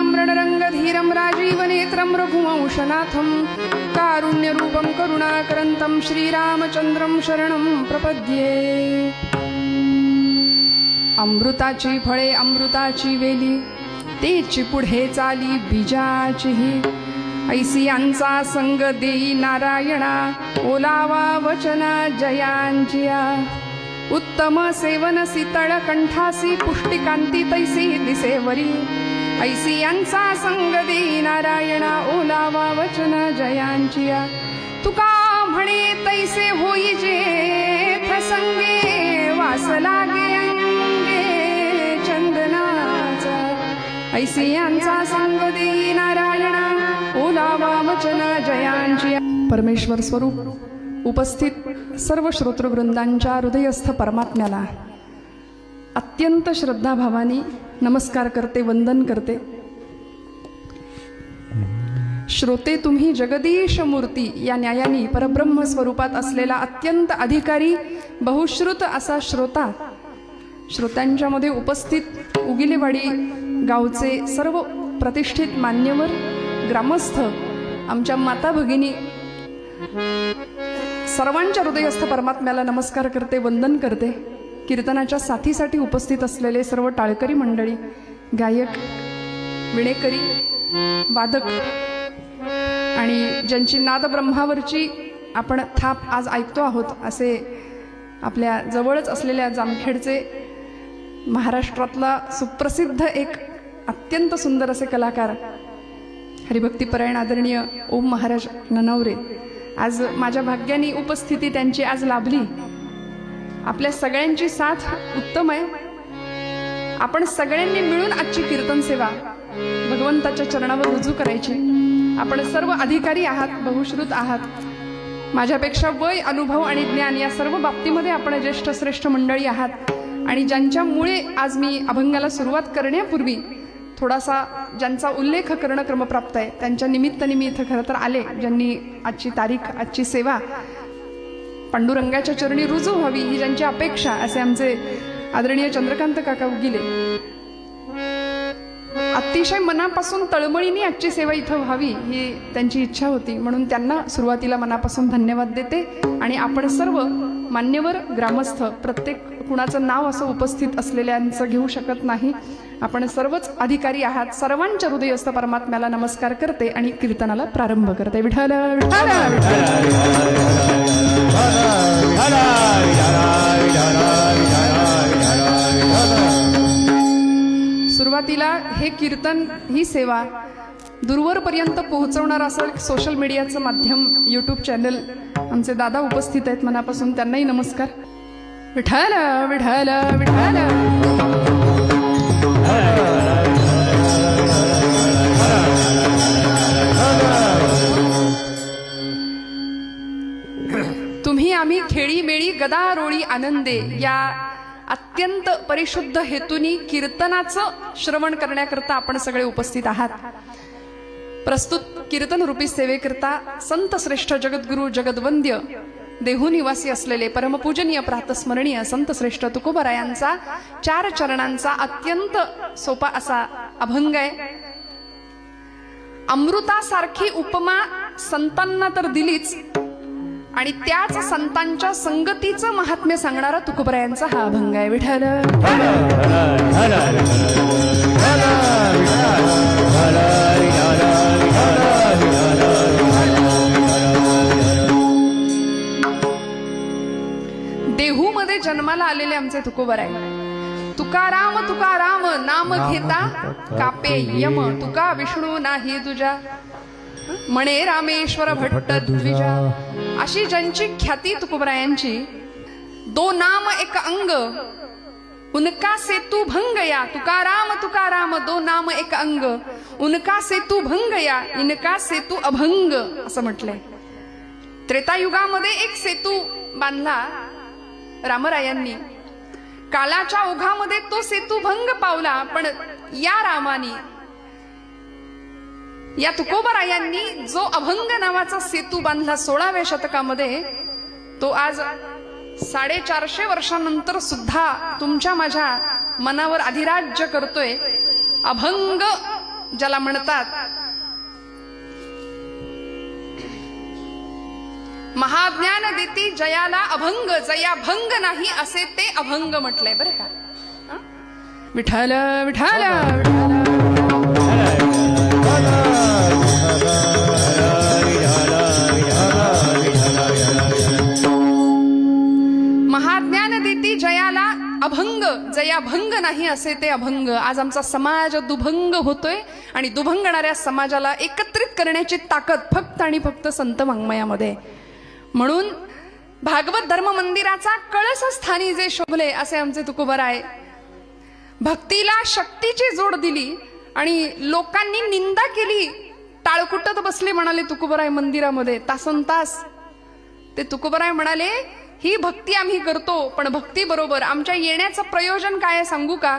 रामं रणरंगधीरं राजीवनेत्रं रघुवंशनाथं कारुण्यरूपं करुणाकरन्तं श्रीरामचंद्रं शरणं प्रपद्ये। अमृताची फळे अमृताची वेली तेची पुढे चाली बीजाचीही ऐसी यांचा संग देई नारायणा ओलावा वचना जयांजिया। उत्तम सेवन शीतळ कंठासी पुष्टिकांती तैसी दिसेवरी ऐसी यांचा संग देई नारायणा ओलावा वचना जयांजिया। तुका म्हणे तैसे होई जेथ संगे वास लागे अंगे चंदनाचा ऐसी यांचा संग देई नारायणा ओलावा वचना जयांची। परमेश्वर स्वरूप उपस्थित सर्व श्रोतृवृंदांच्या हृदयस्थ परमात्म्याला अत्यंत श्रद्धाभावाने नमस्कार करते, वंदन करते। श्रोते तुम्ही जगदीश मूर्ती या न्यायाने परब्रह्म स्वरूपात असलेला अत्यंत अधिकारी बहुश्रुत असा श्रोता, श्रोत्यांच्या मध्ये उपस्थित उगिलेवाडी गावचे सर्व प्रतिष्ठित मान्यवर ग्रामस्थ, आमच्या माता भगिनी सर्वांच्या हृदयस्थ परमात्म्याला नमस्कार करते, वंदन करते। कीर्तनाच्या साथीसाठी उपस्थित असलेले सर्व टाळकरी मंडळी, गायक, विणेकरी, वादक आणि ज्यांची नादब्रह्मावरची आपण थाप आज ऐकतो आहोत असे आपल्या जवळच असलेल्या जामखेडचे महाराष्ट्रातला सुप्रसिद्ध एक अत्यंत सुंदर असे कलाकार हरिभक्तीपरायण आदरणीय ओम महाराज ननावरे, आज माझ्या भाग्याने उपस्थिती त्यांची आज लाभली। आपल्या सगळ्यांची साथ उत्तम आहे। आपण सगळ्यांनी मिळून आजची कीर्तन सेवा भगवंताच्या चरणावर रुजू करायची। आपण सर्व अधिकारी आहात, बहुश्रुत आहात। माझ्यापेक्षा वय, अनुभव आणि ज्ञान या सर्व बाबतीमध्ये आपण ज्येष्ठ श्रेष्ठ मंडळी आहात आणि ज्यांच्यामुळे आज मी अभंगाला सुरुवात करण्यापूर्वी थोडासा ज्यांचा उल्लेख करणं क्रमप्राप्त आहे त्यांच्या निमित्ताने मी इथं खरं तर आले, ज्यांनी आजची तारीख, आजची सेवा पांडुरंगाच्या चरणी रुजू व्हावी ही ज्यांची अपेक्षा, असे आमचे आदरणीय चंद्रकांत काका उगिले अतिशय मनापासून तळमळीने आजची सेवा इथं व्हावी ही त्यांची इच्छा होती, म्हणून त्यांना सुरुवातीला मनापासून धन्यवाद देते। आणि आपण सर्व मान्यवर ग्रामस्थ, प्रत्येक कुणाचं नाव असं उपस्थित असलेल्यांचं घेऊ शकत नाही, आपण सर्वच अधिकारी आहात। सर्वांच्या हृदयस्थ परमात्म्याला नमस्कार करते आणि कीर्तनाला प्रारंभ करते। विठ्ठल विठ्ठल सुरुवातीला हे कीर्तन, ही सेवा दूरवरपर्यंत पोहोचवणार असं सोशल मीडियाचं माध्यम यूट्यूब चॅनल आमचे दादा उपस्थित आहेत, मनापासून त्यांनाही नमस्कार। विठ्ठल विठ्ठल विठ्ठल तुम्ही आम्ही खेळी मेळी गदा रोळी आनंदे या अत्यंत परिशुद्ध हेतूनी कीर्तनाचं श्रवण करण्याकरता आपण सगळे उपस्थित आहात। प्रस्तुत कीर्तन रूपी सेवेकरता संत श्रेष्ठ जगद्गुरु जगद्वंद्य देहू निवासी असलेले परमपूजनीय प्रातस्मरणीय संत श्रेष्ठ तुकोबरायांचा 4 चरणांचा अत्यंत सोपा असा अभंग आहे। अमृतासारखी उपमा संतांना तर दिलीच आणि त्याच संतांच्या संगतीचं महात्म्य सांगणारा तुकोबरायांचा हा अभंग आहे। विठ्ठल देहू मध्ये जन्माला आलेले आमचे तुकोबराय। तुकाराम तुकाराम नाम घेता कापे यम, तुका विष्णू नाही तुझा म्हणे रामेश्वर भट्ट द्विजा। अशी ज्यांची ख्याती तुकोबरायांची, दो नाम एक अंग उनका सेतु भंग या। तुकाराम तुकाराम दो नाम एक अंग उनका सेतु भंग या, इनका सेतु अभंग असं म्हटलंय। त्रेतायुगामध्ये एक सेतू बांधला रामरायांनी, काळाच्या ओघामध्ये तो सेतू भंग पावला, पण या रामानी, या तुकोबरायांनी जो अभंग नावाचा सेतू बांधला 16व्या शतकामध्ये, तो आज 450 वर्षांनंतर सुद्धा तुमच्या माझ्या मनावर अधिराज्य करतोय। अभंग ज्याला म्हणतात महाज्ञान देती जयाला अभंग, जया भंग नाही असे ते अभंग म्हटलंय बरं का. विठ्ठल विठ्ठल महाज्ञान देती जयाला अभंग, जया भंग नाही असे ते अभंग. आज आमचा समाज दुभंग होतोय आणि दुभंगणाऱ्या समाजाला एकत्रित करण्याची ताकद फक्त आणि फक्त संत वाङ्मयामध्ये. म्हणून भागवत धर्म मंदिराचा कळस स्थानी जे शोभले असे आमचे तुकोबराय. भक्तीला शक्तीची जोड दिली आणि लोकांनी निंदा केली, टाळकुटत बसले म्हणाले तुकोबराय मंदिरामध्ये तासन तास. ते तुकोबराय म्हणाले ही भक्ती आम्ही करतो, पण भक्ती बरोबर आमच्या येण्याचं प्रयोजन काय सांगू का.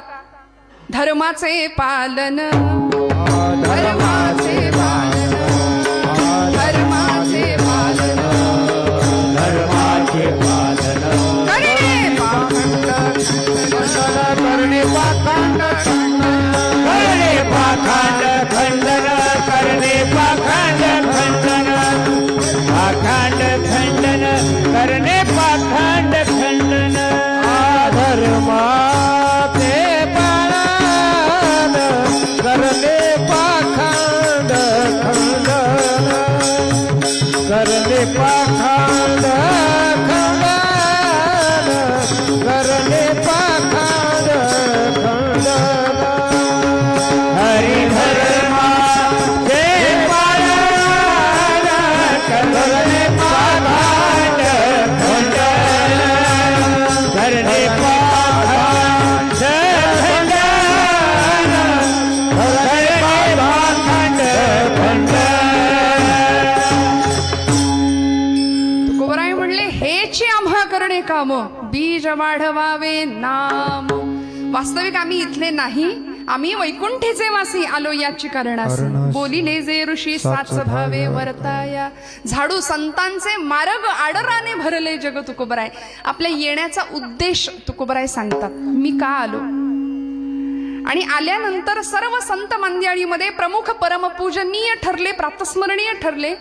धर्माचे पालन, धर्माचे पालन, धर्माचे पालन, धर्माचे पालन करणे पाखंड, करणे पाखंड करणे पाखंड खंडन, करणे पाखंड खंडन, पाखंड खंडन करणे पाखंड खंडन. धर्माचे पालन करणे पाखंड खंडन, करणे पाखंड खंडन, करणे पाखंड खंडन. हरी धर्माचे पालन करणे पाखंड खंडन, करणे पाखंड खंडन, करणे पाखंड खंडन. तुकोबराय म्हणले हेची आम्हा करणे काम, बीज वाढवावे नाम. वास्तविक आम्ही इथले नाही, आम्ही वैकुंठीचे वासी आलो याची कारणास. बोलिले जे ऋषी साच भावे वर्ताया, झाडू संतांचे मार्ग आडराने भरले जग. तुकोबराय आपल्या येण्याचा उद्देश तुकोबराय सांगतात. मी का आलो आणि आल्यानंतर सर्व संत मंडळीमध्ये प्रमुख परमपूजनीय ठरले, प्रातस्मरणीय ठरले.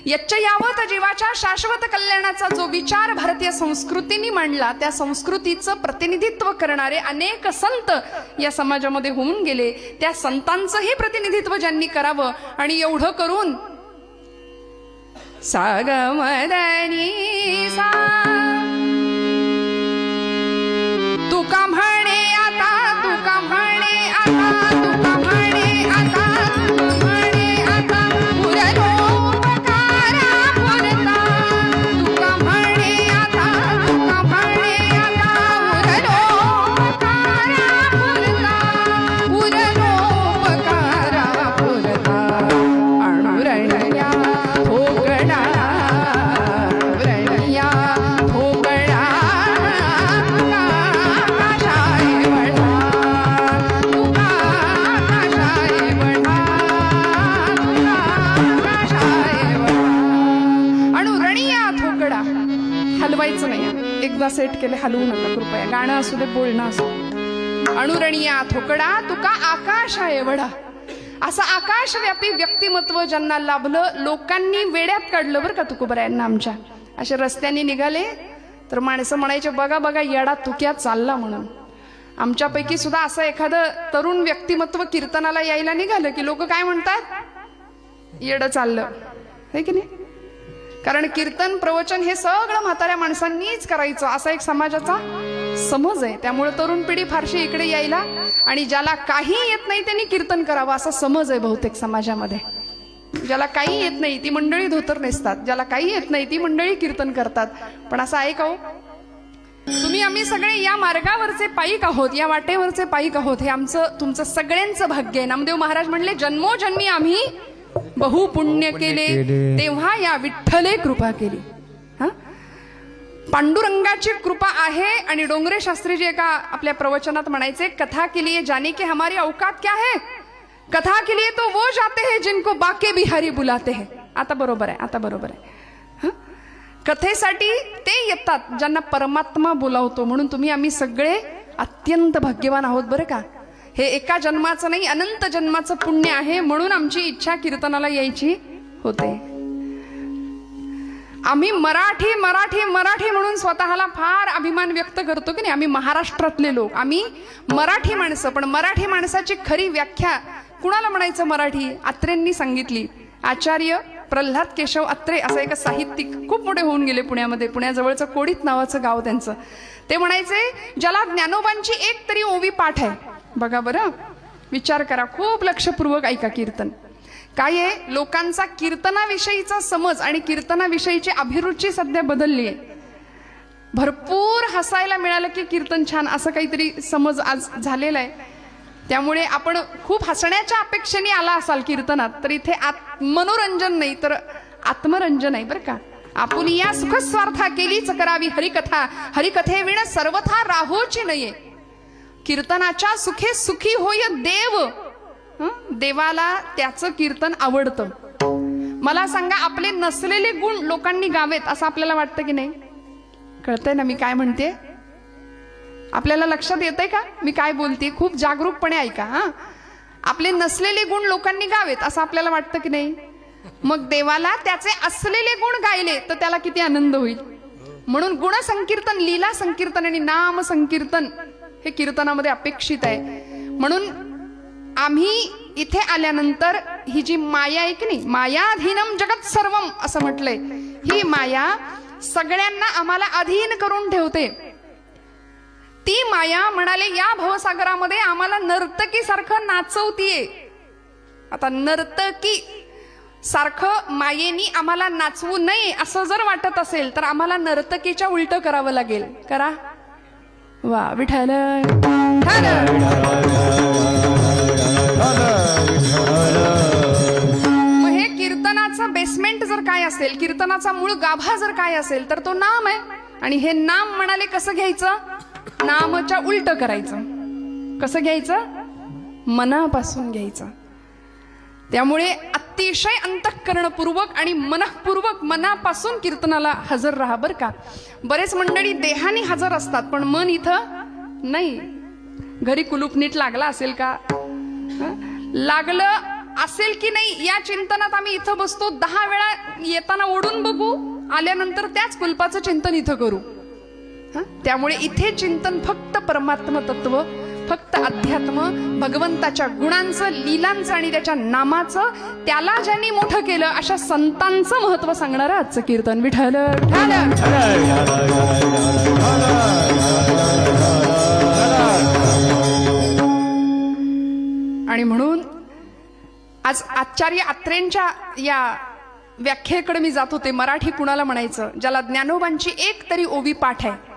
यच्च यावत जीवाच्या शाश्वत कल्याणाचा जो विचार भारतीय संस्कृतीने मांडला, त्या संस्कृतीचं प्रतिनिधित्व करणारे अनेक संत या समाजामध्ये होऊन गेले. त्या संतांचंही प्रतिनिधित्व ज्यांनी करावं आणि एवढं करून सागमदनी सा तुका म्हणे आता, तुका म्हणे आता, तुका म्हणे आता, तुका म्हणे आता पुरलो हलवायचं नाही. एकदा सेट केले हलवू नका कृपया. गाणं असू दे, बोलणं असू दे. अणुरणिया थोकडा तुका आकाश आहे एवढा. असं आकाशव्यापी व्यक्तिमत्व ज्यांना लाभलं, लोकांनी वेड्यात काढलं बरं का तुकोबरायांना. आमच्या असे रस्त्याने निघाले तर माणसं म्हणायचे बघा बघा येडा तुक्या चालला म्हणून. आमच्यापैकी सुद्धा असं एखादं तरुण व्यक्तिमत्व कीर्तनाला यायला निघालं की लोक काय म्हणतात, येडं चाललं, हे की नाही. कारण कीर्तन प्रवचन हे सगळं म्हाताऱ्या माणसांनीच करायचं असा एक समाजाचा समज आहे. त्यामुळे तरुण पिढी फारशी इकडे यायला आणि ज्याला काही येत नाही त्यांनी कीर्तन करावं असा समज आहे बहुतेक समाजामध्ये. ज्याला काही येत नाही ती मंडळी धोतर नेसतात, ज्याला काही येत नाही ती मंडळी कीर्तन करतात. पण असं आहे का हो? तुम्ही आम्ही सगळे या मार्गावरचे पायीक आहोत, या वाटेवरचे पायीक आहोत. हे आमचं तुमचं सगळ्यांचं भाग्य आहे. नामदेव महाराज म्हणले जन्मोजन्मी आम्ही बहु पुण्य केले, तेव्हा या विठ्ठले कृपा केली. हा, पांडुरंगाची कृपा आहे. आणि डोंगरे शास्त्रीजी एका आपल्या प्रवचनात म्हणायचे, कथा के लिए जाने के हमारी औकात क्या है, कथा के लिए तो वो जाते हैं जिनको बाके बिहारी बुलाते हैं. आता बरोबर आहे, आता बरोबर आहे. कथेसाठी ते येतात ज्यांना परमात्मा बोलावतो. म्हणून तुम्ही आम्ही सगळे अत्यंत भाग्यवान आहोत बरं का. हे एका जन्माचं नाही, अनंत जन्माचं पुण्य आहे. म्हणून आमची इच्छा कीर्तनाला यायची होते. आम्ही मराठी मराठी मराठी म्हणून स्वतःला फार अभिमान व्यक्त करतो की नाही. आम्ही महाराष्ट्रातले लोक, आम्ही मराठी माणसं. पण मराठी माणसाची खरी व्याख्या कुणाला म्हणायचं मराठी? अत्रेंनी सांगितली. आचार्य प्रल्हाद केशव अत्रे असं एक साहित्यिक खूप मोठे होऊन गेले पुण्यामध्ये. पुण्याजवळचं कोडीत नावाचं गाव त्यांचं. ते म्हणायचे, ज्याला ज्ञानोबांची एक तरी ओवी पाठ आहे. बघा बरं, विचार करा, खूप लक्षपूर्वक ऐका कीर्तन. काय आहे, लोकांचा कीर्तनाविषयीचा समज आणि कीर्तनाविषयीची अभिरुची सध्या बदलली आहे. भरपूर हसायला मिळालं की कीर्तन छान, असं काहीतरी समज आज झालेला आहे. त्यामुळे आपण खूप हसण्याच्या अपेक्षेने आला असाल कीर्तनात, तर इथे मनोरंजन नाही तर आत्मरंजन आहे बरं का. आपण या सुखस्वार्था केलीच करावी हरिकथा, हरिकथेविण सर्वथा राहोची नये. कीर्तनाच्या सुखे सुखी होय देव. देवाला त्याचं कीर्तन आवडतं. मला सांगा, आपले नसलेले गुण लोकांनी गावेत असं आपल्याला वाटतं की नाही? कळतंय ना मी काय म्हणते? आपल्याला लक्षात येतंय का मी काय बोलते? खूप जागरूकपणे ऐका हा. आपले नसलेले गुण लोकांनी गावेत असं आपल्याला वाटतं की नाही? मग देवाला त्याचे असलेले गुण गायले तर त्याला किती आनंद होईल. म्हणून गुण संकीर्तन, लीला संकीर्तन आणि नाम संकीर्तन हे कीर्तनामध्ये अपेक्षित आहे. म्हणून आम्ही इथे आल्यानंतर ही जी माया आहे की नाही, मायाधीनम जगत सर्वम असं म्हटलंय. ही माया सगळ्यांना आम्हाला अधीन करून ठेवते. ती माया म्हणाले, या भवसागरामध्ये आम्हाला नर्तकी सारखं नाचवतीये. आता नर्तकी सारखं मायेनी आम्हाला नाचवू नये असं जर वाटत असेल तर आम्हाला नर्तकीच्या उलट करावं लागेल. करा. वा विठ्ठल. मग हे कीर्तनाचं बेसमेंट जर काय असेल, कीर्तनाचा मूळ गाभा जर काय असेल तर तो नाम आहे. आणि हे नाम म्हणाले कसं घ्यायचं? नामच्या उलट करायचं. कसं घ्यायचं? मनापासून घ्यायचं. त्यामुळे अतिशय अंतःकरणपूर्वक आणि मनःपूर्वक मनापासून कीर्तनाला हजर राहा बरं का. बरेच मंडळी देहाने हजर असतात पण मन इथं नाही. घरी कुलूप नीट लागला असेल का? लागलं असेल की नाही या चिंतनात आम्ही इथं बसतो. 10 वेळा येताना ओढून बघू, आल्यानंतर त्याच कुलपाचं चिंतन इथं करू. त्यामुळे इथे चिंतन फक्त परमात्म तत्व, फक्त अध्यात्म, भगवंताच्या गुणांचं, लीलांचं आणि त्याच्या नामाचं. त्याला ज्यांनी मोठं केलं अशा संतांचं महत्व सांगणारं आजचं कीर्तन. विठ्ठल विठ्ठल. आणि म्हणून आज आचार्य अत्रेंच्या या व्याख्येकडे मी जात होते. मराठी कुणाला म्हणायचं? ज्याला ज्ञानोबांची एक तरी ओवी पाठ आहे,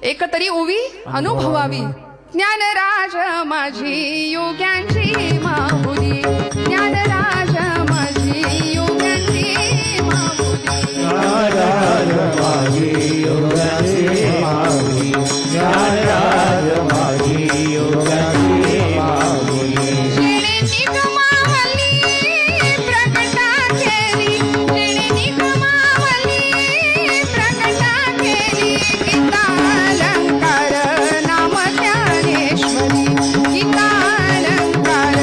एक तरी ओवी अनुभवावी. ज्ञानराज माझी योग्यांची माहुली, ज्ञानराज माझी योग्यांची माहुली, ज्ञानराज माझी योग्यांची माहुली, ज्ञानराज माझी योग्यांची माहुली. जेणे निगमावली प्रकटा केली, जेणे निगमावली प्रकटा केली. गीतालंकार नाम ज्ञानेश्वरी, गीतालंकार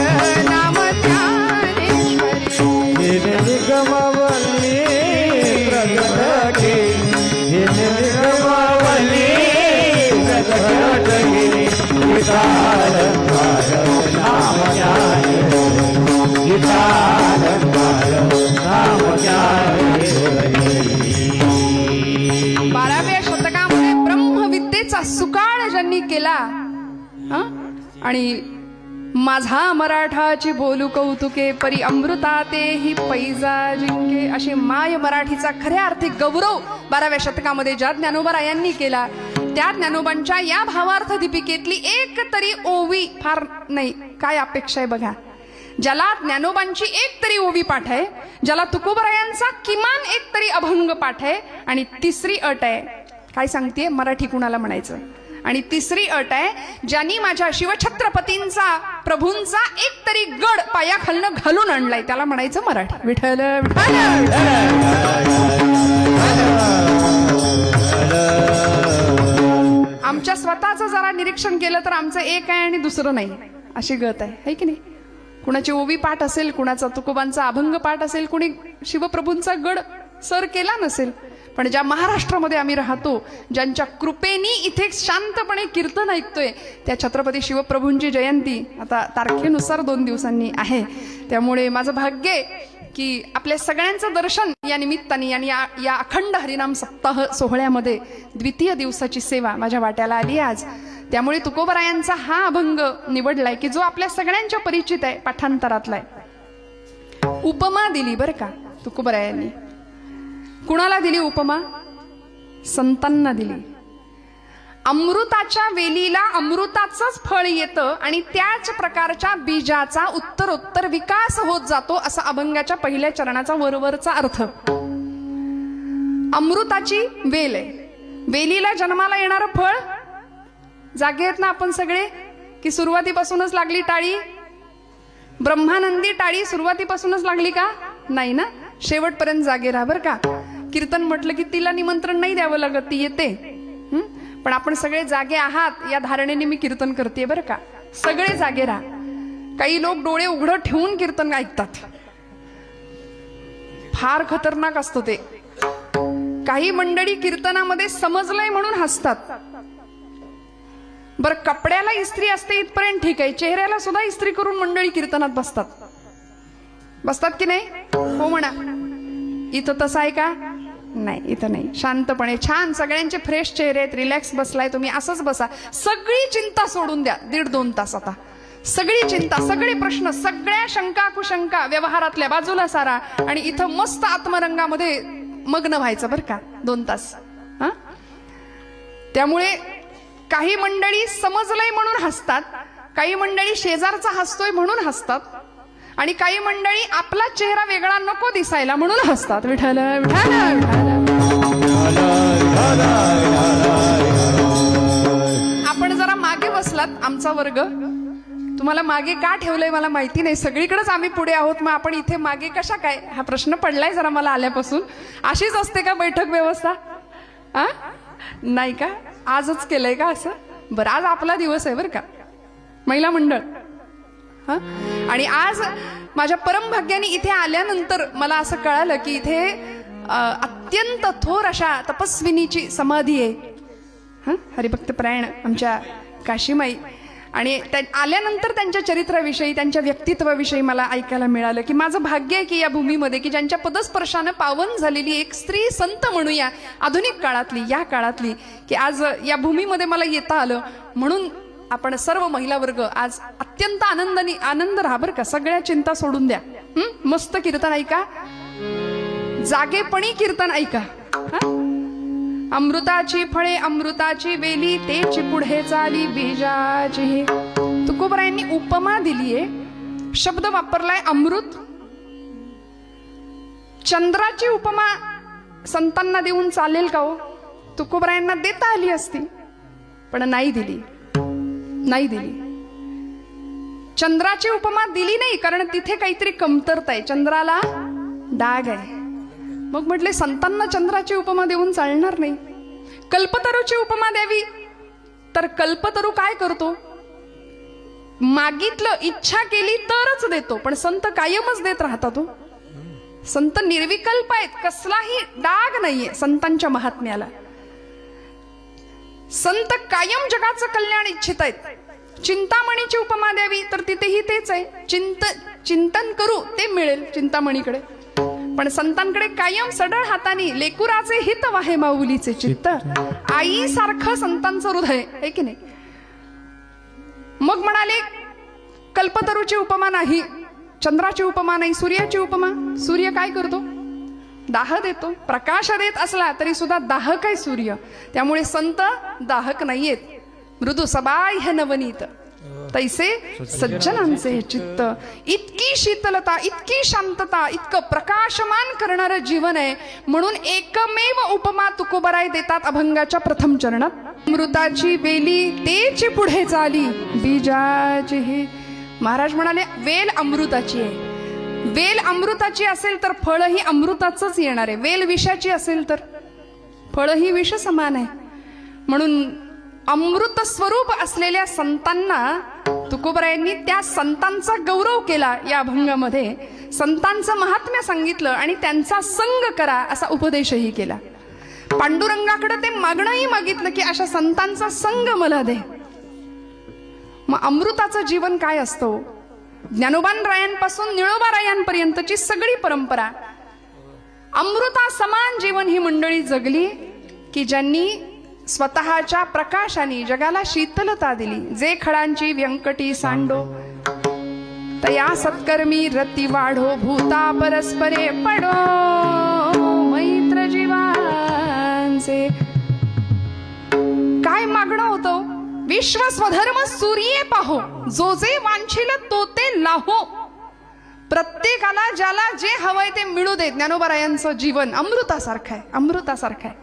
नाम ज्ञानेश्वरी. जिने निगमावली प्रकट केली, जिने निगमावली प्रकट केली. गीतालंकार नाम ज्ञानेश्वरी, गीतालंकार नाम ज्ञानेश्वरी. 12व्या शतकामध्ये ब्रह्मविद्येचा सुकाळ ज्यांनी केला आणि माझा मराठाची बोलू कौतुके, परी अमृता ते ही पैजा जिंके, अशी माय मराठीचा खऱ्या अर्थी गौरव 12व्या शतकामध्ये ज्या ज्ञानोबरायांनी केला, त्या ज्ञानोबांच्या या भावार्थ दीपिकेतली एक तरी ओवी, फार नाही काय अपेक्षा आहे बघा. ज्याला ज्ञानोबांची एक तरी ओवी पाठ आहे, ज्याला तुकोबरायांचा किमान एक तरी अभंग पाठ आहे, आणि तिसरी अट आहे, काय सांगते मराठी कुणाला म्हणायचं? आणि तिसरी अट आहे, ज्यांनी माझ्या शिवछत्रपतींचा प्रभूंचा एक तरी गड पायाखालनं घालून आणलाय त्याला म्हणायचं मराठी. विठ्ठल विठ्ठल. आमच्या स्वतःचं जरा निरीक्षण केलं तर आमचं एक आहे आणि दुसरं नाही, अशी गत आहे की नाही. कुणाची ओवी पाठ असेल, कुणाचा तुकोबांचा अभंग पाठ असेल, कुणी शिवप्रभूंचा गड सर केला नसेल, पण ज्या महाराष्ट्रामध्ये आम्ही राहतो, ज्यांच्या कृपेनी इथे शांतपणे कीर्तन ऐकतोय, त्या छत्रपती शिवप्रभूंची जयंती आता तारखेनुसार 2 दिवसांनी आहे. त्यामुळे माझं भाग्य आहे की आपल्या सगळ्यांचं दर्शन या निमित्ताने आणि या अखंड हरिनाम सप्ताह सोहळ्यामध्ये द्वितीय दिवसाची सेवा माझ्या वाट्याला आली आज. त्यामुळे तुकोबरायांचा हा अभंग निवडलाय की जो आपल्या सगळ्यांच्या परिचित आहे, पाठांतरातला आहे. उपमा दिली बरं का तुकोबरायांनी. कुणाला दिली उपमा? संतांना दिली. अमृताच्या वेलीला अमृताचंच फळ येतं आणि त्याच प्रकारच्या बीजाचा उत्तरोत्तर विकास होत जातो, असा अभंगाच्या पहिल्या चरणाचा वरवरचा अर्थ. अमृताची वेल आहे, वेलीला जन्माला येणारं फळ. जागे आहेत ना आपण सगळे की सुरुवातीपासूनच लागली टाळी? ब्रह्मानंदी टाळी सुरुवातीपासूनच लागली का? नाही ना, शेवटपर्यंत जागे राहा बरं का. कीर्तन म्हटलं की तिला निमंत्रण नाही द्यावं लागत, ती येते. पण आपण सगळे जागे आहात या धारणेने मी कीर्तन करते बरं का. सगळे जागे राहा. काही लोक डोळे उघडं ठेवून कीर्तन ऐकतात, फार खतरनाक असतं ते. काही मंडळी कीर्तनामध्ये समजलंय म्हणून हसतात. बरं, कपड्याला इस्त्री असते इथपर्यंत ठीक आहे, चेहऱ्याला सुद्धा इस्त्री करून मंडळी कीर्तनात बसतात की नाही? हो म्हणा. इथं तसं आहे का? नाही, इथं नाही. शांतपणे छान सगळ्यांचे फ्रेश चेहरे आहेत, रिलॅक्स बसलाय तुम्ही, असंच बसा. सगळी चिंता सोडून द्या 1.5-2 तास. आता सगळी चिंता, सगळे प्रश्न, सगळ्या शंका कुशंका व्यवहारातल्या बाजूला सारा आणि इथं मस्त आत्मरंगामध्ये मग्न व्हायचं बरं का 2 तास. त्यामुळे काही मंडळी समजलंय म्हणून हसतात, काही मंडळी शेजारचा हसतोय म्हणून हसतात, आणि काही मंडळी आपला चेहरा वेगळा नको दिसायला म्हणून हसतात. विठ्ठल विठ्ठल विठ्ठल. आपण जरा मागे बसलात, आमचा वर्ग. तुम्हाला मागे का ठेवलंय मला माहिती नाही, सगळीकडेच आम्ही पुढे आहोत, मग आपण इथे मागे कशा काय, हा प्रश्न पडलाय जरा मला आल्यापासून. अशीच असते का बैठक व्यवस्था? नाही का? आजच केलंय का असं? बरं, आज आपला दिवस आहे बरं का, महिला मंडळ. आणि आज माझ्या परमभाग्याने इथे आल्यानंतर मला असं कळालं की इथे अत्यंत थोर अशा तपस्विनीची समाधी आहे, हरिभक्त परायण आमच्या काशीमाई. आणि आल्यानंतर त्यांच्या चरित्राविषयी, त्यांच्या व्यक्तित्वाविषयी मला ऐकायला मिळालं की माझं भाग्य आहे की या भूमीमध्ये की ज्यांच्या पदस्पर्शानं पावन झालेली एक स्त्री संत म्हणूया, आधुनिक काळातली, या काळातली, की आज या भूमीमध्ये मला येता आलं. म्हणून आपण सर्व महिला वर्ग आज अत्यंत आनंद राहा बरं का. सगळ्या चिंता सोडून द्या, मस्त कीर्तन ऐका, जागेपणी कीर्तन ऐका. अमृताची फळे अमृताची वेली, तेची पुढे चाली बीजाची. तुकोबरायांनी उपमा दिलीये, शब्द वापरलाय अमृत. चंद्राची उपमा संतांना देऊन चालेल का हो? तुकोबरायांना देता आली असती, पण नाही दिली. चंद्राची उपमा दिली नाही, कारण तिथे काहीतरी कमतरता आहे, चंद्राला डाग आहे. मग म्हटले संतांना चंद्राची उपमा देऊन चालणार नाही. कल्पतरूची उपमा द्यावी, तर कल्पतरू काय करतो? मागितलं, इच्छा केली तरच देतो, पण संत कायमच देत राहतात. संत निर्विकल्प आहेत, कसलाही डाग नाहीये संतांच्या महात्म्याला. संत कायम जगाचं कल्याण इच्छित आहेत. चिंतामणीची उपमा द्यावी, तर तिथेही तेच आहे, चिंतन करू ते मिळेल चिंतामणीकडे. पण संतांकडे कायम सडळ हाताने लेकुराचे हित वाहे माऊलीचे चित्त, आई सारखं संतांचं हृदय आहे की नाही. मग म्हणाले कल्पतरूची उपमा नाही, चंद्राची उपमा नाही, सूर्याची उपमा. सूर्य काय करतो? दाह देतो. प्रकाश देत असला तरी सुद्धा दाहक आहे सूर्य. त्यामुळे संत दाहक नाहीयेत. मृदू सबाह्य नवनीत तैसे सज्जनांचे चित्त. इतकी शीतलता, इतकी शांतता, इतकं प्रकाशमान करणारं जीवन आहे. म्हणून एकमेव उपमा तुकोबराय देतात अभंगाच्या प्रथम चरणात. अमृताची वेली तेची पुढे चाली बीजाची. हे महाराज म्हणाले वेल अमृताची आहे. वेल अमृताची असेल तर फळही अमृताचंच येणार आहे. वेल विषाची असेल तर फळही विष समान आहे. म्हणून अमृत स्वरूप असलेल्या संतांना तुकोबरायांनी त्या संतांचा गौरव केला या अभंगामध्ये, संतांचं महात्म्य सांगितलं आणि त्यांचा संग करा असा उपदेशही केला. पांडुरंगाकडे ते मागणंही मागितलं की अशा संतांचा संग मला दे. मग अमृताचं जीवन काय असतं? ज्ञानोबान रायांपासून निळोबा रायांपर्यंतची सगळी परंपरा अमृता समान जीवन ही मंडळी जगली की ज्यांनी स्वतःच्या प्रकाशाने जगाला शीतलता दिली. जे खळांची व्यंकटी सांडो तया सत्कर्मी रती वाढो, भूता परस्परे पडो मैत्र जीवांचे. काय मागणं होतं? विश्व स्वधर्म सूर्ये पाहो, जो जे वांछिल तो ते लाहो. प्रत्येकाला ज्याला जे हवंय ते मिळू दे. ज्ञानोबरायांचं जीवन अमृतासारखं आहे, अमृतासारखं आहे.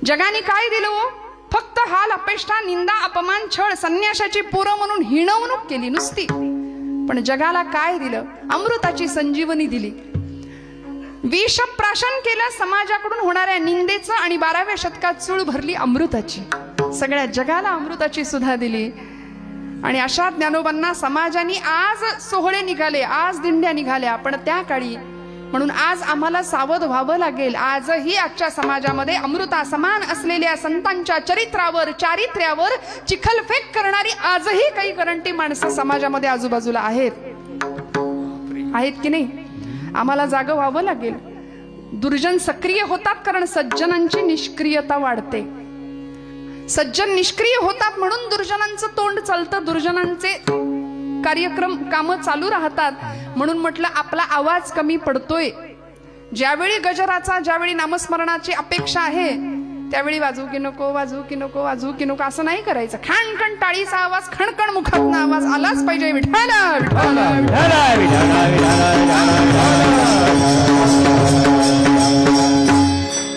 जगाने काय दिलं हो? फक्त हाल, अपेष्टा, निंदा, अपमान, छळ, संन्याशाची पोरं म्हणून हिणवणूक केली नुसती. पण जगाला काय दिलं? अमृताची संजीवनी दिली. विषप्राशन केलं समाजाकडून होणाऱ्या निंदेचं आणि 12व्या शतकात चूळ भरली अमृताची. सगळ्या जगाला अमृताची सुधा दिली. आणि अशा ज्ञानोबांना समाजाने आज सोहळे निघाले, आज दिंड्या निघाल्या, पण त्या काळी म्हणून आज आम्हाला सावध व्हावं लागेल. आजही आजच्या समाजामध्ये अमृता समान असलेल्या संतांच्या चरित्रावर, चारित्र्यावर चिखलफेक करणारी आजही काही करंटी माणसं समाजामध्ये आजूबाजूला आहेत की नाही? आम्हाला जागं व्हावं लागेल. दुर्जन सक्रिय होतात कारण सज्जनांची निष्क्रियता वाढते. सज्जन निष्क्रिय होतात म्हणून दुर्जनांचं तोंड चालतं, दुर्जनांचे कार्यक्रम कामं चालू राहतात. म्हणून म्हटलं आपला आवाज कमी पडतोय. ज्यावेळी गजराचा, ज्यावेळी नामस्मरणाची अपेक्षा आहे त्यावेळी वाजू की नको, वाजू की नको, वाजू की नको असं नाही करायचं. खणखण टाळीचा आवाज, खणखण मुखातनं आवाज आलाच पाहिजे. विठ्ठला विठ्ठला विठ्ठला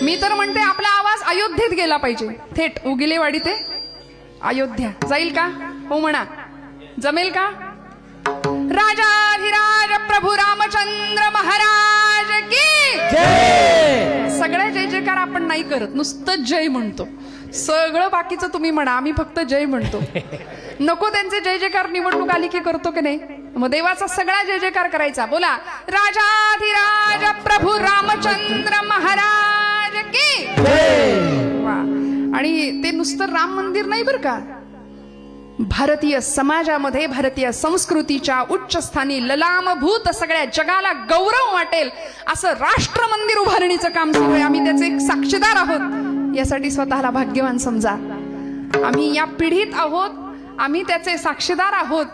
मी तर म्हणते आपला आवाज अयोध्येत गेला पाहिजे. थेट उगिलेवाडी ते अयोध्या जाईल का? हो म्हणा. जमेल का? राजाधिराज प्रभू रामचंद्र महाराज की जय. सगळ्या जय जयकार आपण नाही करत, नुसतं जय म्हणतो. सगळं बाकीचं तुम्ही म्हणा, आम्ही फक्त जय म्हणतो. नको त्यांचे जय जयकार निवडणूक आली की करतो की नाही? मग देवाचा सगळा जय जयकार करायचा. बोला राजाधिराज प्रभू रामचंद्र महाराज की जय. आणि ते नुसतं राम मंदिर नाही बरं का, भारतीय समाजामध्ये, भारतीय संस्कृतीच्या उच्च स्थानी ललामभूत सगळ्या जगाला गौरव वाटेल असं राष्ट्र मंदिर उभारणीचं काम सुरू आहे. आम्ही त्याचे एक साक्षीदार आहोत. यासाठी स्वतःला भाग्यवान समजा. आम्ही या पिढीत आहोत, आम्ही त्याचे साक्षीदार आहोत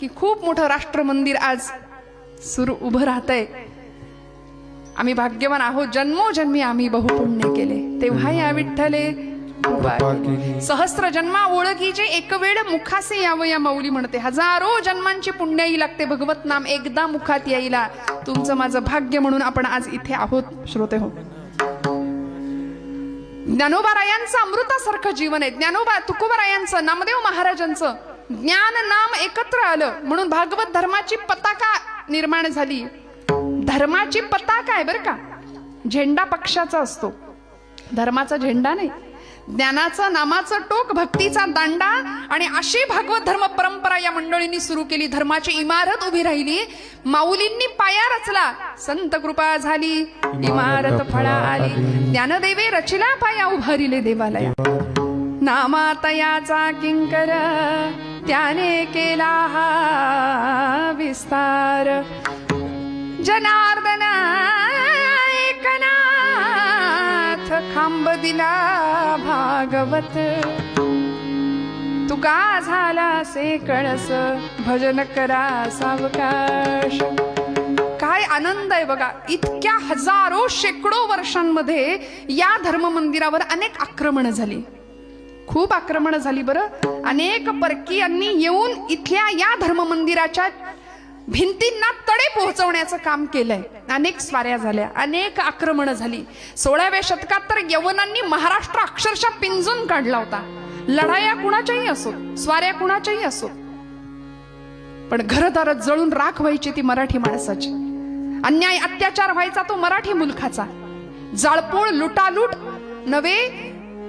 की खूप मोठं राष्ट्र मंदिर आज सुरू उभं राहतंय. आम्ही भाग्यवान आहोत. जन्मोजन्मी आम्ही बहुपुण्य केले, तेव्हा या विठ्ठले सहस्त्र जन्मा ओळखीचे एक वेळ मुखासे यावं या माऊली म्हणते. हजारो जन्मांची पुण्याई लागते भगवत नाम एकदा मुखात यायला. तुमचं माझं भाग्य म्हणून आपण आज इथे आहोत श्रोते हो. ज्ञानोबारायांचं अमृतासारखं जीवन आहे. ज्ञानोबा तुकोबारायांचं, नामदेव महाराजांचं ज्ञान नाम एकत्र आलं म्हणून भागवत धर्माची पताका निर्माण झाली. धर्माची पताका आहे बरं का, झेंडा पक्षाचा असतो, धर्माचा झेंडा नाही. ज्ञानाचं नामाचं टोक, भक्तीचा दांडा. आणि अशी भागवत धर्म परंपरा या मंडळींनी सुरू केली. धर्माची इमारत उभी राहिली. माऊलींनी पाया रचला, संत कृपा झाली, इमारत फळा आली. ज्ञानदेवे रचिला पाया, उभारिले देवालया. नामातयाचा किंकर त्याने केला हा विस्तार. जनार्दन एकनाथ खांब दिला भागवत. तुका झाला से कळस, भजन करा सावकाश. काय आनंद आहे बघा. इतक्या हजारो शेकडो वर्षांमध्ये या धर्म मंदिरावर अनेक आक्रमण झाली, खूप आक्रमण झाली बरं. अनेक परकीयांनी येऊन इथल्या या धर्म मंदिराच्या भिंतींना तडे पोहोचवण्याचं काम केलंय. अनेक स्वाऱ्या झाल्या, अनेक आक्रमण झाली. 16व्या शतकात तर यवनांनी महाराष्ट्र अक्षरशः पिंजून काढला होता. लढाया कुणाच्याही असो, स्वाऱ्या कुणाच्याही असो, पण घरदार जळून राख व्हायची ती मराठी माणसाची. अन्याय अत्याचार व्हायचा तो मराठी मुलखाचा. जाळपोळ लुटालूट नव्हे,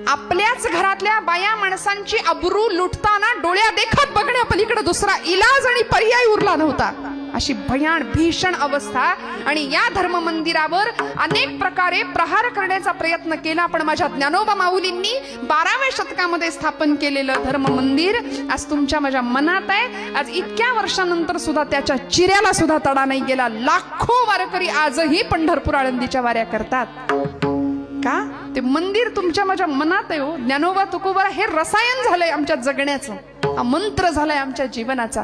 आपल्याच घरातल्या बाया माणसांची अब्रू लुटताना डोळ्या देखत बघण्या पलीकडे दुसरा इलाज आणि पर्याय उरला नव्हता, अशी भयान भीषण अवस्था. आणि या धर्म मंदिरावर अनेक प्रकारे प्रहार करण्याचा प्रयत्न केला, पण माझ्या ज्ञानोबा माऊलींनी 12व्या शतकामध्ये स्थापन केलेलं धर्म मंदिर आज तुमच्या माझ्या मनात आहे. आज इतक्या वर्षानंतर सुद्धा त्याच्या चिऱ्याला सुद्धा तडा नाही गेला. लाखो वारकरी आजही पंढरपूर आळंदीच्या वाऱ्या करतात. का? ते मंदिर तुमच्या माझ्या मनात आहे हो. ज्ञानोबा तुकोबा हे रसायन झालंय आमच्या जगण्याचं, हा मंत्र झालाय आमच्या जीवनाचा.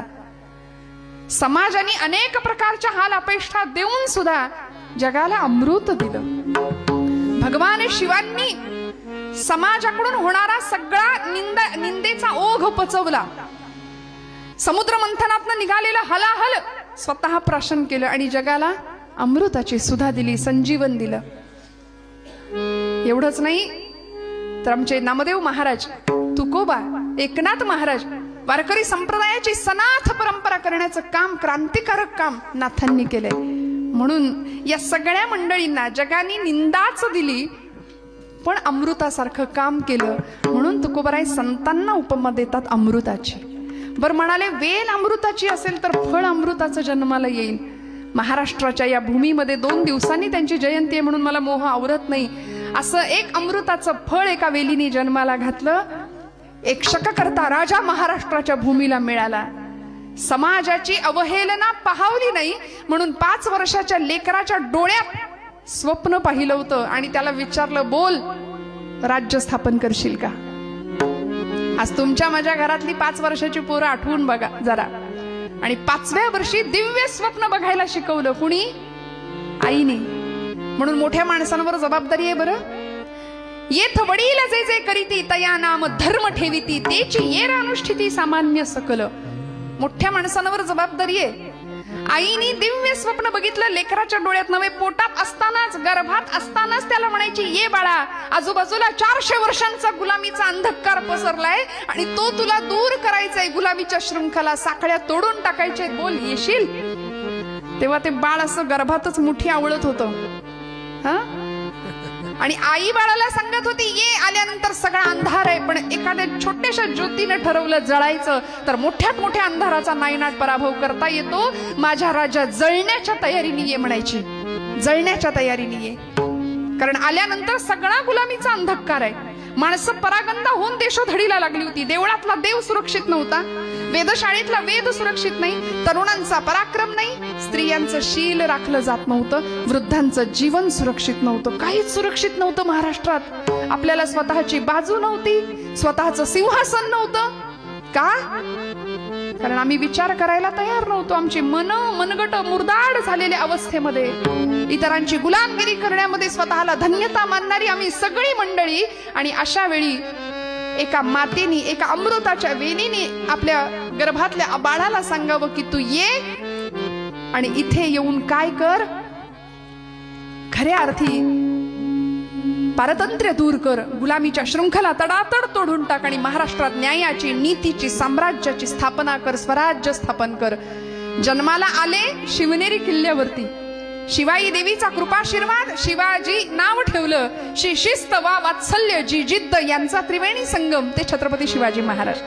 समाजाने अनेक प्रकारच्या हाल अपेक्षा देऊन सुद्धा जगाला अमृत दिलं. भगवान शिवांनी समाजाकडून होणारा सगळा निंदेचा ओघ पचवला. समुद्र मंथनातनं निघालेलं हलाहल स्वतः प्राशन केलं आणि जगाला अमृताची सुधा दिली, संजीवन दिलं. एवढंच नाही तर आमचे नामदेव महाराज, तुकोबा, एकनाथ महाराज, वारकरी संप्रदायाची सनाथ परंपरा करण्याचं काम, क्रांतिकारक काम नाथांनी केलंय. म्हणून या सगळ्या मंडळींना जगाने निंदाच दिली पण अमृतासारखं काम केलं. म्हणून तुकोबाराय संतांना उपमा देतात अमृताची. बरं म्हणाले, वेल अमृताची असेल तर फळ अमृताचं जन्माला येईल. महाराष्ट्राच्या या भूमीमध्ये 2 दिवसांनी त्यांची जयंती आहे म्हणून मला मोह आवरत नाही. असं एक अमृताचं फळ एका वेलीने जन्माला घातलं. एक शककर्ता राजा महाराष्ट्राच्या भूमीला मिळाला. समाजाची अवहेलना पाहावली नाही म्हणून 5 वर्षाच्या लेकराच्या डोळ्यात स्वप्न पाहिलं होतं आणि त्याला विचारलं, बोल राज्य स्थापन करशील का? आज तुमच्या माझ्या घरातली 5 वर्षाची पोरं आठवून बघा जरा. आणि 5व्या वर्षी दिव्य स्वप्न बघायला शिकवलं कुणी? आईने. म्हणून मोठ्या माणसांवर जबाबदारी आहे बरं. येथ वडील जे जे करीती तया नाम धर्म ठेविती तेची येर अनुष्ठिती सामान्य सकल. मोठ्या माणसांवर जबाबदारी आहे. आईने दिव्य स्वप्न बघितलं लेकराच्या डोळ्यात नव्हे, पोटात असतानाच, गर्भात असतानाच त्याला म्हणायची, ये बाळा, आजूबाजूला 400 वर्षांचा गुलामीचा अंधकार पसरलाय आणि तो तुला दूर करायचाय. गुलामीच्या शृंखला, साखळ्या तोडून टाकायचे, बोल येशील? तेव्हा ते बाळ असं गर्भातच मुठी आवळत होतं. हा? आणि आई बाळाला सांगत होती, ये. आल्यानंतर सगळा अंधार आहे, पण एखाद्या छोट्याशा ज्योतीने ठरवलं जळायचं तर मोठ्यात मोठ्या अंधाराचा नायनाट पराभव करता येतो. माझ्या राजा जळण्याच्या तयारीने ये म्हणायची, जळण्याच्या तयारीने ये. कारण आल्यानंतर सगळा गुलामीचा अंधकार आहे. माणसं परागंदा होऊन देशोधडीला लागली होती. देवळातला देव सुरक्षित नव्हता, वेधशाळेतला वेद सुरक्षित नाही, तरुणांचा पराक्रम नाही, स्त्रियांचं शील राखलं जात नव्हतं, वृद्धांचं जीवन सुरक्षित नव्हतं, काहीच सुरक्षित नव्हतं महाराष्ट्रात. आपल्याला स्वतःची बाजू नव्हती, स्वतःचं सिंहासन नव्हतं. का? कारण आम्ही विचार करायला तयार नव्हतो. आमची मनगट मुरदाड झालेल्या अवस्थेमध्ये, इतरांची गुलामगिरी करण्यामध्ये स्वतःला धन्यता मानणारी आम्ही सगळी मंडळी. आणि अशा वेळी एका मातेने, एका अमृताच्या वेणीने आपल्या गर्भातल्या बाळाला सांगावं की तू ये आणि इथे येऊन काय कर, खऱ्या अर्थी पारतंत्र्य दूर कर, गुलामीच्या शृंखला तडातड तोडून टाक आणि महाराष्ट्रात न्यायाची, नीतीची, साम्राज्याची स्थापना कर, स्वराज्य स्थापन कर. जन्माला आले शिवनेरी किल्ल्यावरती. शिवाई देवीचा कृपाशीर्वाद, शिवाजी नाव ठेवलं. शिस्त वा वात्सल्य, जी जिद्द यांचा त्रिवेणी संगम ते छत्रपती शिवाजी महाराज.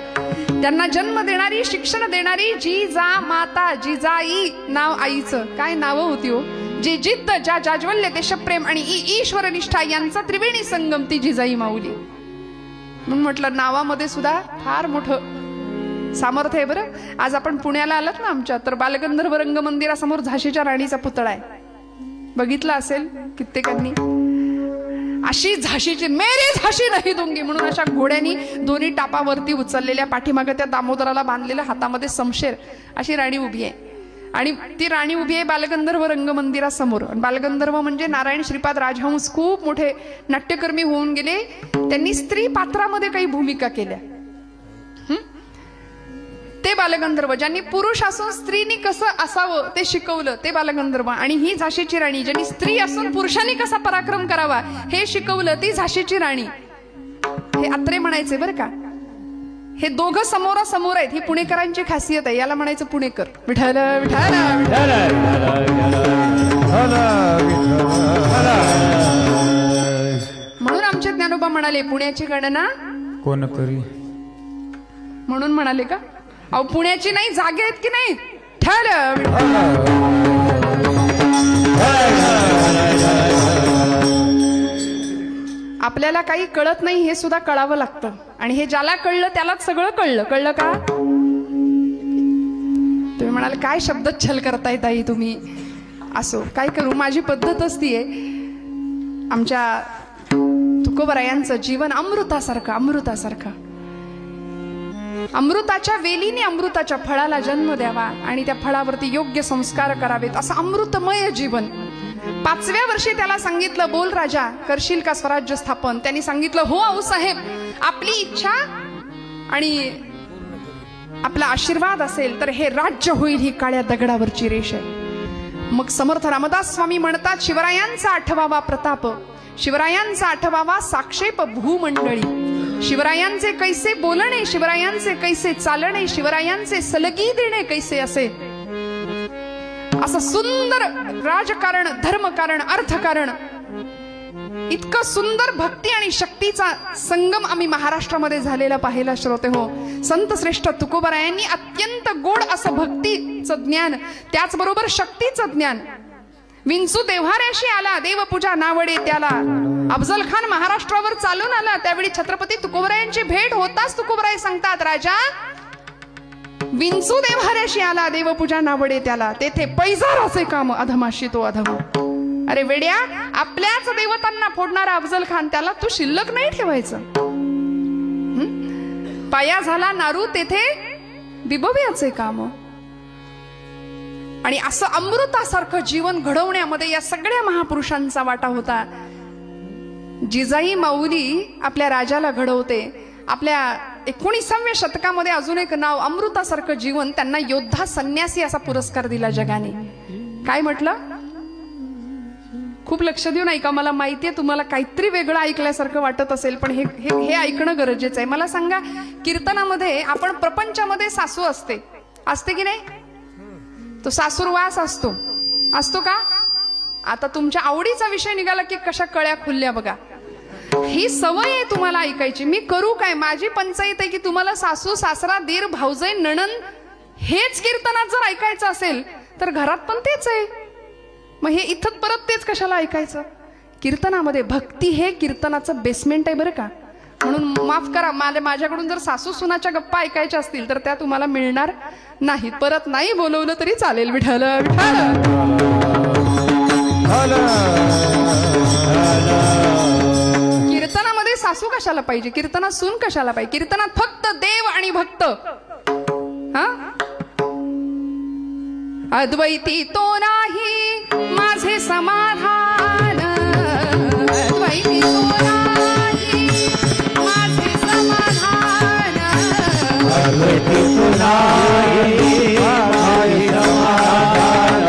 त्यांना जन्म देणारी, शिक्षण देणारी जिजा माता, जिजाई नाव आईचं. काय नावं होती हो? जी जिद्द, ज्या जाज्वल्य, देशप्रेम आणि ईश्वर निष्ठा यांचा त्रिवेणी संगम ती जिजाई माऊली. म्हणून म्हटलं नावामध्ये सुद्धा फार मोठं सामर्थ्य आहे बरं. आज आपण पुण्याला आलात ना आमच्या, तर बालगंधर्व रंगमंदिरासमोर झाशीच्या राणीचा पुतळा आहे, बघितला असेल कित्येकांनी. अशी झाशीची, मेरी झाशी नाही दूंगी म्हणून अशा घोड्यांनी दोन्ही टापावरती उचललेल्या, पाठीमागे त्या दामोदराला बांधलेल्या, हातामध्ये समशेर, अशी राणी उभी आहे. आणि ती राणी उभी आहे बालगंधर्व रंगमंदिरासमोर. बालगंधर्व म्हणजे नारायण श्रीपाद राजहंस खूप मोठे नाट्यकर्मी होऊन गेले. त्यांनी स्त्री पात्रामध्ये काही भूमिका केल्या. ते बालगंधर्व, ज्यांनी पुरुष असून स्त्रीनी कसं असावं ते शिकवलं, ते बालगंधर्व. आणि ही झाशीची राणी, ज्यांनी स्त्री असून पुरुषांनी कसा पराक्रम करावा हे शिकवलं, ती झाशीची राणी. हे अत्रे म्हणायचे बरं का. हे दोघं समोरासमोर आहेत, ही पुणेकरांची खासियत आहे. याला म्हणायचं पुणेकर. विठ्ठल विठ्ठल म्हणून आमचे ज्ञानोबा विठोबा म्हणाले पुण्याची गणना कोण करी म्हणून म्हणाले का? अहो पुण्याची नाही, जागे आहेत की नाही? ठर आपल्याला काही कळत नाही हे सुद्धा कळावं लागतं, आणि हे ज्याला कळलं त्यालाच सगळं कळलं. कळलं का? तुम्ही म्हणाल काय शब्दच्छल करताय ताई तुम्ही. असो, काय करू, माझी पद्धतच ती आहे. आमच्या तुकोबरायांचं जीवन अमृतासारखं, अमृतासारखं. अमृताच्या वेलीने अमृताच्या फळाला जन्म द्यावा आणि त्या फळावरती योग्य संस्कार करावेत, असं अमृतमय जीवन. 5व्या वर्षी त्याला सांगितलं, बोल राजा, करशील का स्वराज्य स्थापन? त्यांनी सांगितलं, हो आऊसाहेब, आपली इच्छा आणि आपला आशीर्वाद असेल तर हे राज्य होईल, ही काळ्या दगडावरची रेष आहे. मग समर्थ रामदास स्वामी म्हणतात, शिवरायांचा आठवावा प्रताप, शिवरायांचा आठवावा साक्षेप भूमंडळी, शिवरायांचे कैसे बोलणे, शिवरायांचे कैसे चालणे, शिवरायांचे सलगी देणे कैसे असे. असं सुंदर राजकारण, धर्मकारण, अर्थकारण, इतकं सुंदर भक्ती आणि शक्तीचा संगम आम्ही महाराष्ट्रामध्ये झालेला पाहिला श्रोते हो. संत श्रेष्ठ तुकोबरायांनी अत्यंत गोड असं भक्तीचं ज्ञान, त्याचबरोबर शक्तीचं ज्ञान. विंचू देव्हाऱ्याशी आला, देवपूजा नावडे त्याला. अफजल खान महाराष्ट्रावर चालून आला, त्यावेळी छत्रपती तुकोबरायांची भेट होताच तुकोबराय सांगतात, राजा विंचू देव्हाऱ्याशी आला, देवपूजा नावडे त्याला. तेथे पैजार असे काम, अधमाशी तो अधम. अरे वेड्या, आपल्याच देवतांना फोडणारा अफजल खान, त्याला तू शिल्लक नाही ठेवायचं. पाया झाला नारू, तेथे दिबव्याचे काम. आणि असं अमृतासारखं जीवन घडवण्यामध्ये या सगळ्या महापुरुषांचा वाटा होता. जिजाई माऊली आपल्या राजाला घडवते. आपल्या 19व्या शतकामध्ये अजून एक नाव, अमृतासारखं जीवन, त्यांना योद्धा संन्यासी असा पुरस्कार दिला जगाने. काय म्हटलं? खूप लक्ष देऊन ऐका, मला माहितीये तुम्हाला काहीतरी वेगळं ऐकल्यासारखं वाटत असेल, पण हे ऐकणं गरजेचं आहे. मला सांगा, कीर्तनामध्ये आपण प्रपंचामध्ये सासू असते, असते की नाही? तो सासूरवास असतो, असतो का? आता तुमच्या आवडीचा विषय निघाला की कशा कळ्या खुलल्या बघा. ही सवय आहे तुम्हाला ऐकायची. मी करू काय? माझी पंचायत आहे की तुम्हाला सासू, सासरा, दीर, भाऊजाई, नणंद हेच कीर्तनात जर ऐकायचं असेल तर घरात पण तेच आहे. मग हे इथं परत तेच कशाला ऐकायचं? कीर्तनामध्ये भक्ती हे कीर्तनाचं बेसमेंट आहे बरं का. म्हणून माफ करा, माझ्याकडून जर सासू सुनाच्या गप्पा ऐकायच्या असतील तर त्या तुम्हाला मिळणार नाहीत. परत नाही बोलवलं तरी चालेल. विठ्ठल कीर्तनामध्ये सासू कशाला पाहिजे? कीर्तनात सून कशाला पाहिजे? कीर्तनात फक्त देव आणि भक्त. हा, अद्वैती तो नाही माझे समाधान, अद्वैती तो नाही माझे समाधान, अद्वैती तो नाही माझे समाधान,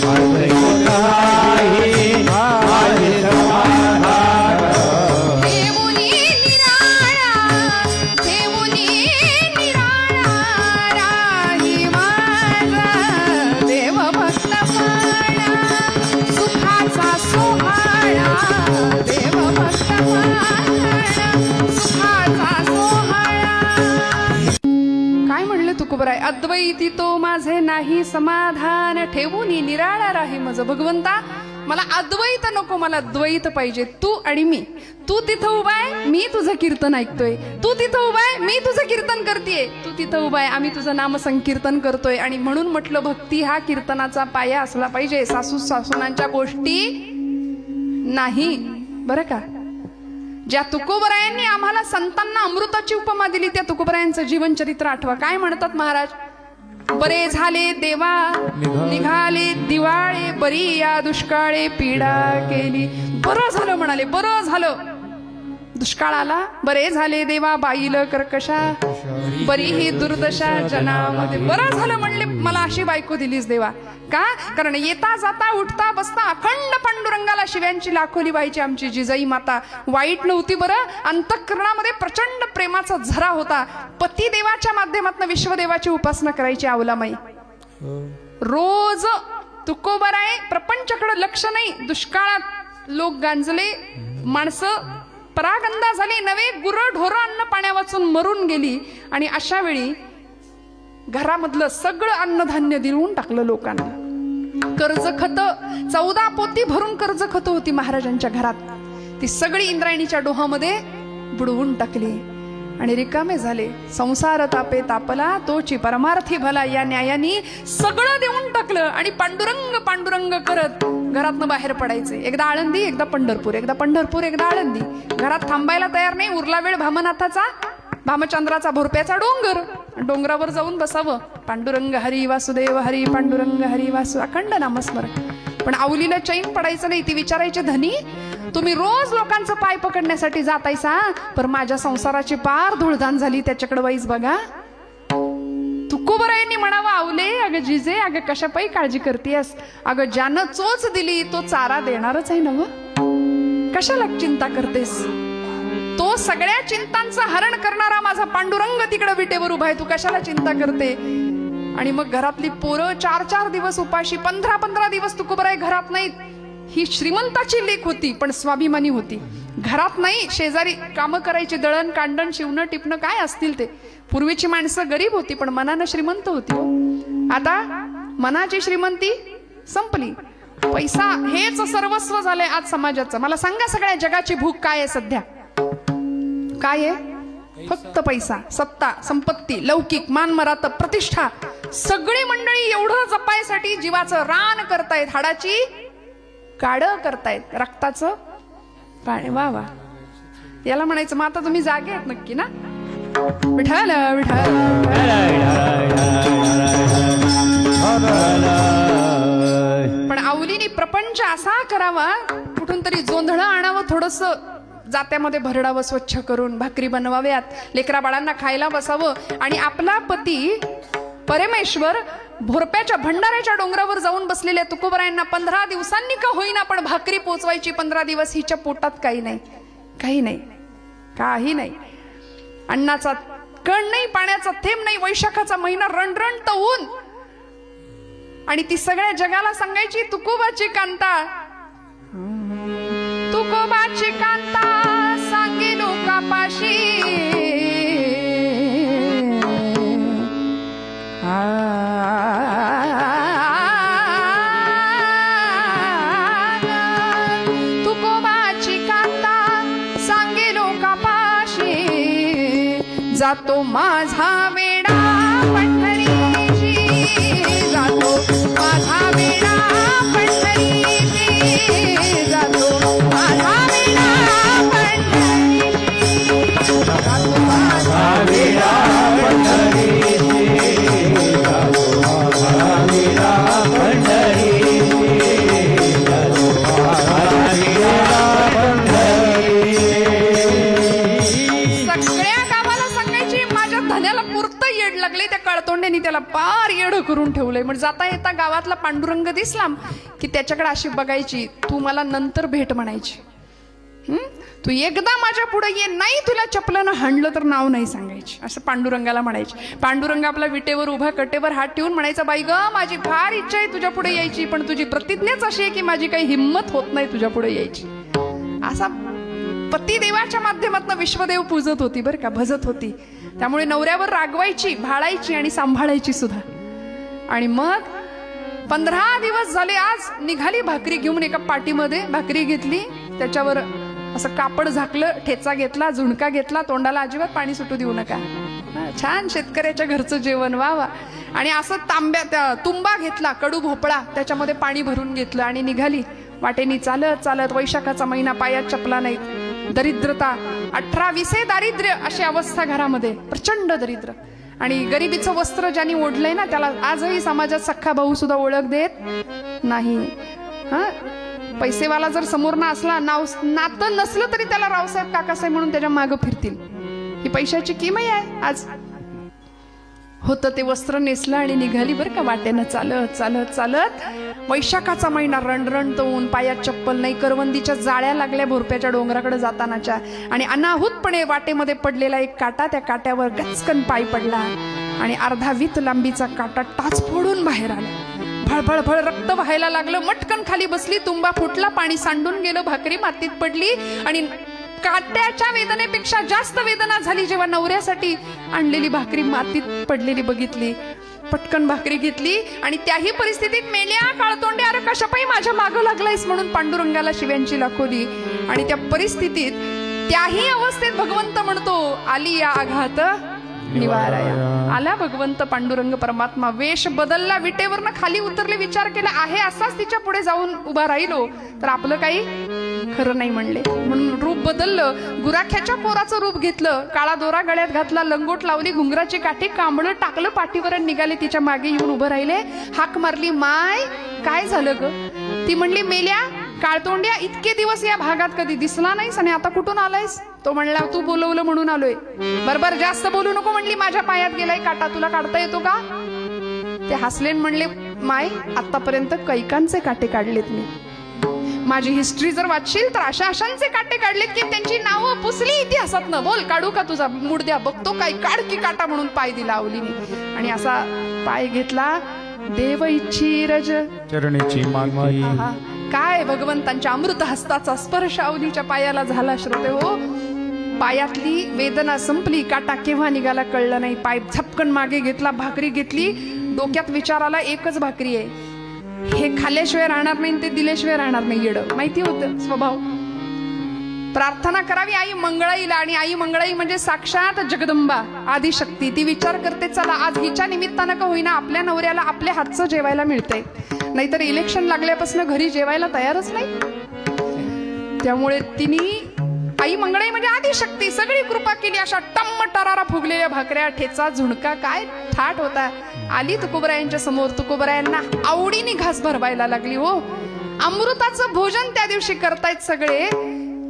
अद्वैती तो नाही माझे समाधान. देवुनी निराळा, देवुनी निराळा राही माझा देव भक्त पाळा, सुखाचा सोहळा देव भक्त पाळा, सुखाचा सोहळा. काय म्हणले तुकोबराय? अद्वैती तो माझे नाही समाधान, ठेवूनी निराळा राही मज. भगवंता, मला अद्वैत नको, मला द्वैत पाहिजे. तू आणि मी. तू तिथं उभा आहे, मी तुझं कीर्तन ऐकतोय. तू तिथं उभा आहे, मी तुझं कीर्तन करतेय. तू तिथं उभा आहे, आम्ही तुझं नाम संकीर्तन करतोय. आणि म्हणून म्हटलं, भक्ती हा कीर्तनाचा पाया असला पाहिजे. सासू सासूनांच्या गोष्टी नाही बरं का. ज्या तुकोबरायांनी आम्हाला संतांना अमृताची उपमा दिली, त्या तुकोबरायांचं जीवनचरित्र आठवा. काय म्हणतात महाराज? बरे झाले देवा निघाले दिवाळे, बरी या दुष्काळे पीडा केली. बरं झालं म्हणाले, बरं झालं दुष्काळ आला. बरे झाले देवा बाईल कर्कशा, बरी ही दुर्दशा जनामध्ये. बरं झालं म्हणले, मला अशी बायको दिलीस देवा. का? कारण येता जाता उठता बसता अखंड पांडुरंगाला शिव्यांची लाखोली व्हायची आमची जिजाई माता. वाईट नव्हती बरं. अंतःकरणामध्ये प्रचंड प्रेमाचा झरा होता. पती देवाच्या माध्यमातून विश्वदेवाची उपासना करायची अवलामाई. रोज तुकोबराय प्रपंचाकडे लक्ष नाही. दुष्काळात लोक गांजले, माणसं परागंदा झाली, नवे गुरं ढोरं अन्न पाण्या वाचून मरून गेली. आणि अशा वेळी घरामधलं सगळं अन्नधान्य देऊन टाकलं लोकांना. कर्ज खत 14 पोती भरून कर्ज खत होती महाराजांच्या घरात, ती सगळी इंद्रायणीच्या डोहामध्ये बुडवून टाकली आणि रिकामे झाले. संसार तापे तापला तोची परमार्थी भला, या न्यायाने सगळं देऊन टाकलं. आणि पांडुरंग पांडुरंग करत घरातनं बाहेर पडायचे. एकदा आळंदी, एकदा पंढरपूर, एकदा पंढरपूर, एकदा आळंदी. घरात थांबायला तयार नाही. उरला वेळ भामनाथाचा, भामचंद्राचा भोरप्याचा डोंगर, डोंगरावर जाऊन बसावं. पांडुरंग हरी वासुदेव हरी, पांडुरंग हरी वासु, अखंड नामस्मरण. पण आवलीला चैन पडायचं नाही. ती विचारायची, धनी तुम्ही रोज लोकांचं पाय पकडण्यासाठी जातायसा, पर माझ्या संसाराची पार धुळधाण झाली, त्याच्याकडे वाईस बघा. तुकोबरायांनी म्हणावं, आवले अगं जिजे, अगं कशापायी काळजी करतेस, अगं ज्यानं चोच दिली तो चारा देणारच आहे ना व, कशाला चिंता करतेस. तो सगळ्या चिंतांचं हरण करणारा माझा पांडुरंग तिकडे विटेवर उभा आहे, तू कशाला चिंता करते. आणि मग घरातली पोरं 4-4 दिवस उपाशी, 15-15 दिवस तुकोबराय घरात नाहीत. ही श्रीमंताची लेक होती पण स्वाभिमानी होती. घरात नाही, शेजारी कामं करायची, दळण कांडण शिवणं टिपणं काय असतील ते. पूर्वीची माणसं गरीब होती पण मनानं श्रीमंत होती. आता मनाची श्रीमंती संपली, पैसा हेच सर्वस्व झालंय आज समाजाचं. मला सांगा, सगळ्या जगाची भूक काय आहे सध्या? काय आहे? फक्त पैसा, सत्ता, संपत्ती, लौकिक, मानमरात, प्रतिष्ठा. सगळी मंडळी एवढं जपायसाठी जीवाचं रान करतायत, हाडाची काढ करतायत, रक्ताचं पाणी. वा वा, याला म्हणायचं मग आता तुम्ही जागे आहेत नक्की ना? विठ्ठल विठ्ठल. पण आवलीने प्रपंच असा करावा, कुठून तरी जोंधळं आणावं, थोडस जात्यामध्ये भरडावं, स्वच्छ करून भाकरी बनवाव्यात, लेकरा बाळांना खायला बसावं. आणि आपला पती परमेश्वर भोरप्याच्या भंडाऱ्याच्या डोंगरावर जाऊन बसलेल्या तुकोबरायांना 15 दिवसांनी का होईना पण भाकरी पोचवायची. 15 दिवस हिच्या पोटात काही नाही, काही नाही, काही नाही. अन्नाचा कण नाही, पाण्याचा थेंब नाही. वैशाखाचा महिना रणरणत ऊन. आणि ती सगळ्या जगाला सांगायची, तुकोबाची कांता, तुकोबाची कांता सांगे लोकापाशी. तुकोबाची कांता सांगे लोकापाशी, जातो माझा वेडा पंढरीची, जातो माझा वेडा पंढरीची, जातो माझा वेडा पंढरीची, जातो माझा वेडा पंढरीची, जातो माझा वेडा पंढरीची, जातो माझा वेडा पंढरीची. सगळ्या गावाला सांगायची, माझ्या धन्याला पुरतं येड लागले. त्या कळतोंड्यानी त्याला पार येड करून ठेवलंय. म्हणजे जाता येता गावातला पांडुरंग दिसला की त्याच्याकडे अशी बघायची, तू मला नंतर भेट म्हणायची. तू एकदा माझ्या पुढे ये, नाही तुला चपलानं हाणलं तर नाव नाही सांगायची, असं पांडुरंगाला म्हणायची. पांडुरंग आपला विटेवर उभा, कटेवर हात ठेवून म्हणायचा, बाई ग माझी फार इच्छा आहे तुझ्या पुढे यायची, पण तुझी प्रतिज्ञाच अशी आहे की माझी काही हिंमत होत नाही तुझ्या पुढे यायची. असा पती देवाच्या माध्यमातून विश्वदेव पूजत होती बरं का, भजत होती. त्यामुळे नवऱ्यावर रागवायची, भाळायची आणि सांभाळायची सुद्धा. आणि मग 15 दिवस झाले, आज निघाली भाकरी घेऊन. एका पाटीमध्ये भाकरी घेतली, त्याच्यावर असं कापड झाकलं, ठेचा घेतला, झुणका घेतला, तोंडाला अजिबात पाणी सुटू देऊ नका. छान शेतकऱ्याच्या घरचं जेवण, वा वा. आणि असं तांब्या तुंबा घेतला, कडू भोपळा, त्याच्यामध्ये पाणी भरून घेतलं आणि निघाली वाटेनी चालत चालत. वैशाखाचा महिना, पायात चपला नाही, दरिद्रता, 18-20 दारिद्र्य अशी अवस्था घरामध्ये, प्रचंड दरिद्र. आणि गरिबीचं वस्त्र ज्यांनी ओढलंय ना त्याला आजही समाजात सख्खा भाऊ सुद्धा ओळख देत नाही. पैसेवाला जर समोर ना असला, नातं नसलं तरी त्याला रावसाहेब काकासाहेब म्हणून त्याच्या मागं फिरतील. ही पैशाची किमत आहे. आज होतं ते वस्त्र नेसलं आणि निघाली बरं का वाटेनं चालत चालत चालत. वैशाखाचा महिना, रणरणत ऊन, पायात चप्पल नाही, करवंदीच्या जाळ्या लागल्या भोरप्याच्या डोंगराकडे जातानाच्या. आणि अनाहूतपणे वाटेमध्ये पडलेला एक काटा, त्या काट्यावर गचकन पाय पडला आणि अर्धा वीत लांबीचा काटा टाच फोडून बाहेर आला. फळफळ रक्त व्हायला लागलं. मटकन खाली बसली, तुंबा फुटला, पाणी सांडून गेलं, भाकरी मातीत पडली आणि काट्याच्या वेदनेपेक्षा जास्त वेदना झाली जेव्हा नवऱ्यासाठी आणलेली भाकरी मातीत पडलेली बघितली. पटकन भाकरी घेतली आणि त्याही परिस्थितीत मेल्या काळतोंडे अरे कशापायी माझ्या मागं लागलायस म्हणून पांडुरंगाला शिव्यांची लाखोली. आणि त्या परिस्थितीत त्याही अवस्थेत भगवंत म्हणतो आली या आघात निवाराया. आला भगवंत पांडुरंग परमात्मा. वेश बदलला, विटेवरनं खाली उतरले, विचार केला आहे असाच तिच्या पुढे जाऊन उभा राहिलो तर आपलं काही खरं नाही म्हणले. म्हणून रूप बदललं, गुराख्याच्या पोराचं रूप घेतलं, काळा दोरा गळ्यात घातला, लंगोट लावली, घुंगराची काठी, कांबळं टाकलं पाठीवर, निघाले तिच्या मागे येऊन उभं राहिले. हाक मारली, माय काय झालं ग? ती म्हणली, मेल्या काळतोंड्या, इतके दिवस या भागात कधी दिसला नाहीस आणि आता कुठून आलायस? तो म्हणला, तू बोलवलं म्हणून आलोय. बरोबर जास्त बोलू नको म्हणली, माझ्या पायात गेलाय काटा, तुला काढता येतो का? ते हसले म्हणले, माय आतापर्यंत कैकांचे काटे काढलेत मी. माझी हिस्ट्री जर वाचशील तर अशा अशांचे काटे काढलेत की त्यांची नावं पुसली इतिहासात. न बोल, काढू का तुझा मुडद्या? बघतो काय, काढ की काटा म्हणून पाय दिला आवलीने. आणि असा पाय घेतला, देव इच्छी रज चरणीची मागणी. काय भगवंतांच्या अमृत हस्ताचा स्पर्श अवलीच्या पायाला झाला. श्रोते हो, पायातली वेदना संपली, काटा केव्हा निघाला कळलं नाही. पाय झपकन मागे घेतला, भाकरी घेतली, डोक्यात विचार आला एकच भाकरी आहे, हे खाल्ल्याशिवाय राहणार नाही, ते दिल्याशिवाय राहणार नाही. येडं माहिती होतं स्वभाव. प्रार्थना करावी आई मंगळाईला, आणि आई मंगळाई म्हणजे साक्षात जगदंबा आदिशक्ती. ती विचार करते चला आज हिच्या निमित्तानं का होईना आपल्या नवऱ्याला आपल्या हातचं जेवायला मिळतंय. नाहीतर इलेक्शन लागल्यापासून घरी जेवायला तयारच नाही. त्यामुळे तिने आई मंगळाई म्हणजे आदिशक्ती सगळी कृपा केली. अशा टम्म टरारा फुगलेल्या भाकऱ्या, ठेचा, झुणका, काय थाट होता. आली तुकोबरायांच्या समोर, तुकोबरायांना आवडीने घास भरवायला लागली. हो, अमृताचं भोजन त्या दिवशी करतायत सगळे.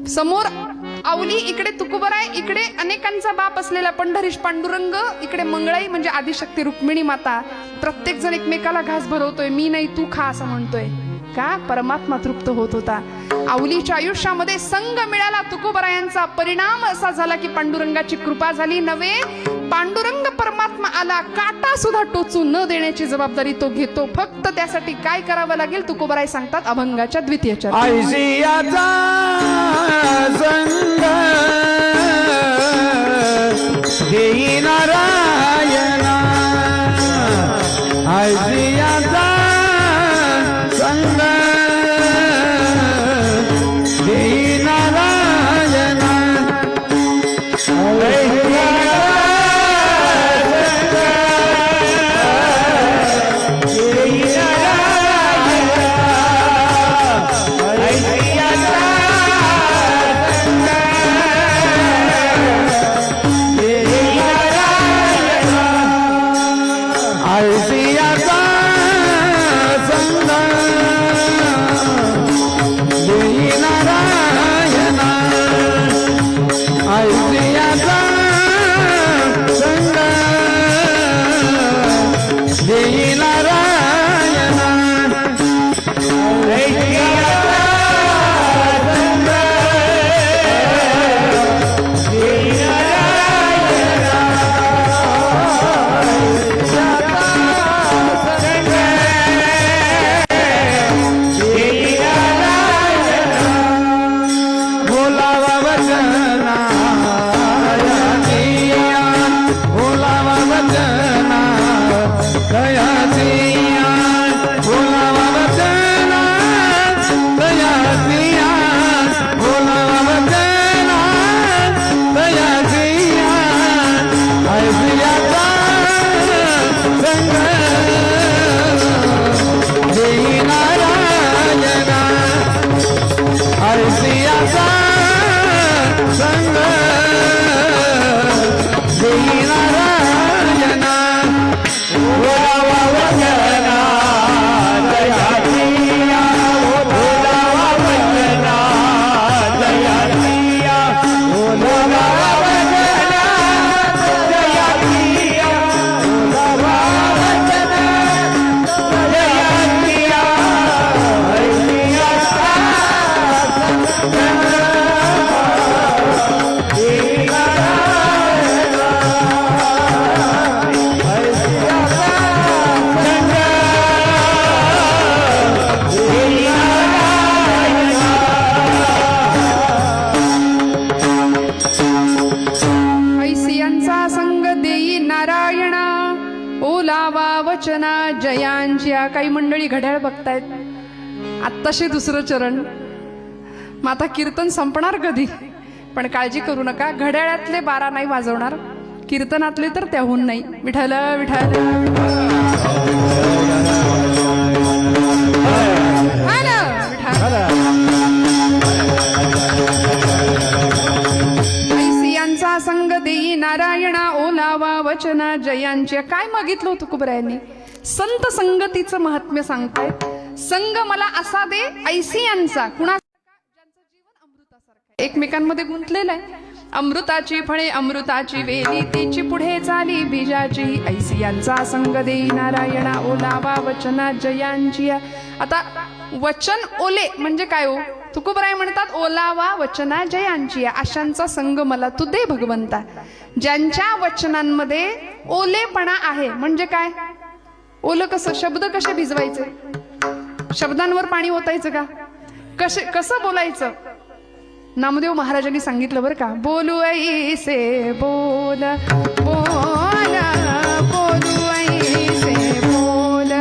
समोर आवली, इकडे तुकोबराय, इकडे अनेकांचा बाप असलेला पंढरीश पांडुरंग, इकडे मंगळाई म्हणजे आदिशक्ती रुक्मिणी माता. प्रत्येक जण एकमेकाला घास भरवतोय, मी नाही तू खा असं म्हणतोय. का? परमात्मा तृप्त होत होता. आवलीच्या आयुष्यामध्ये संग मिळाला तुकोबरायांचा. परिणाम असा झाला की पांडुरंगाची कृपा झाली. नव्हे, पांडुरंग परमात्मा आला, काटा सुद्धा टोचू न देण्याची जबाबदारी तो घेतो. फक्त त्यासाठी काय करावं लागेल? तुकोबराय सांगतात अभंगाच्या द्वितीय चरण. आयसियाचा संग देई नारायणा, आयसियाचा संग देई नारायणा, आयसियाचा मंडळी घड्याळ बघतायत, आत्ताशे दुसरं चरण. मग आता कीर्तन संपणार कधी? पण काळजी करू नका, घड्याळातले 12 नाही वाजवणार, कीर्तनातले तर त्याहून नाही. विठ्ठल विठ्ठल ऐसियांचा संग देई नारायणा ओलावा वचना जयांचे. काय मागितलं होतं तुकोबरायांनी? संत संगतीचं महात्म्य सांगतायत. संग मला असा दे ऐसियांचा, कुणा ज्यांचं जीवन अमृतासारखं एकमेकांमध्ये गुंतलेलं आहे. अमृताची फळे अमृताची वेली, तिची पुढे चाली बीजाची. ऐसियांचा संग देई नारायणा ओलावा वचना जयांची. आता वचन ओले म्हणजे काय हो? तुकोबराय म्हणतात ओलावा वचना जयांची. अशांचा संग मला तू दे भगवंता, ज्यांच्या वचनांमध्ये ओलेपणा आहे. म्हणजे काय? ओलं कसं? शब्द कसे भिजवायचे? शब्दांवर पाणी ओतायचं का? कसं बोलायचं? नामदेव महाराजांनी सांगितलं बरं का, बोलू ऐसे बोल बोल बोलू ऐसे बोल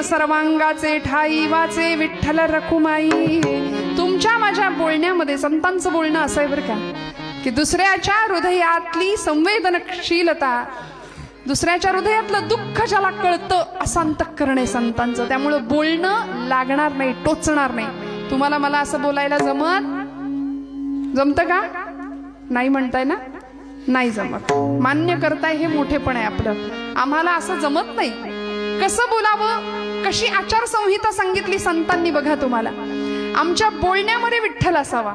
सर्वांगाचे ठाई वाचे विठ्ठल रखुमाई. तुमच्या माझ्या बोलण्यामध्ये संतांचं बोलणं असं आहे बरं का, की दुसऱ्याच्या हृदयातली संवेदनशीलता, दुसऱ्याच्या हृदयातलं दुःख ज्याला कळतं असं अंतःकरण आहे संतांचं. त्यामुळं बोलणं लागणार नाही, टोचणार नाही. तुम्हाला मला असं बोलायला जमतं का? नाही म्हणताय ना? नाही जमत. मान्य करताय हे मोठेपण आहे आपलं. आम्हाला असं जमत नाही. कसं बोलावं, कशी आचारसंहिता सांगितली संतांनी बघा तुम्हाला. आमच्या बोलण्यामध्ये विठ्ठल असावा,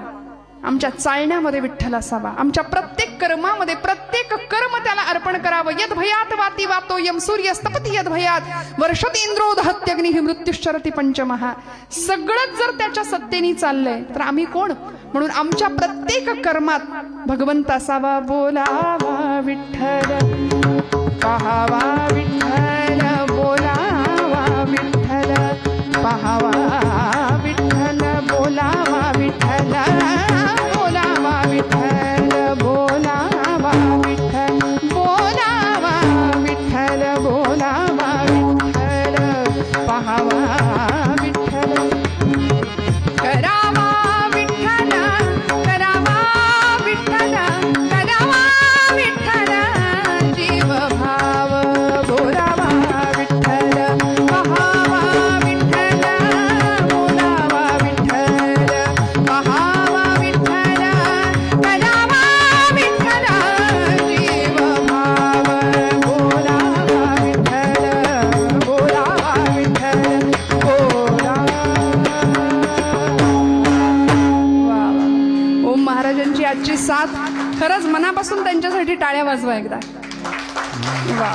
आमच्या चालण्यामध्ये विठ्ठल असावा, आमच्या प्रत्येक कर्मामध्ये प्रत्येक कर्म त्याला अर्पण करावं. यद भयात वाती वातो यम सूर्यस्तपती यद भयात वर्षत इंद्रो दहत्यग्निः मृत्युश्चरति पंचमहा. सगळंच जर त्याच्या सत्तेने चाललंय तर आम्ही कोण? म्हणून आमच्या प्रत्येक कर्मात भगवंत असावा. बोलावा विठ्ठल पाहावा विठ्ठल, बोलावा विठ्ठल पाहावा विठ्ठल, बोलावा विठ्ठल बोलावा विठ्ठल, बोलावा विठ्ठल बोलावा विठ्ठल, बोलावा विठ्ठल पाहावा विठ्ठल. करावा विठ्ठल करावा विठ्ठल करावा विठ्ठल, जीव भाव बोलावा विठ्ठल पाहावा विठ्ठल, बोलावा विठ्ठल पाहावा विठ्ठल करावा विठ्ठल, जीव भाव बोलावा विठ्ठल बोलावा विठ्ठल बोलावा. ओम महाराजांची आजची साथ खरंच मनापासून त्यांच्यासाठी टाळ्या वाजवा एकदा. वा,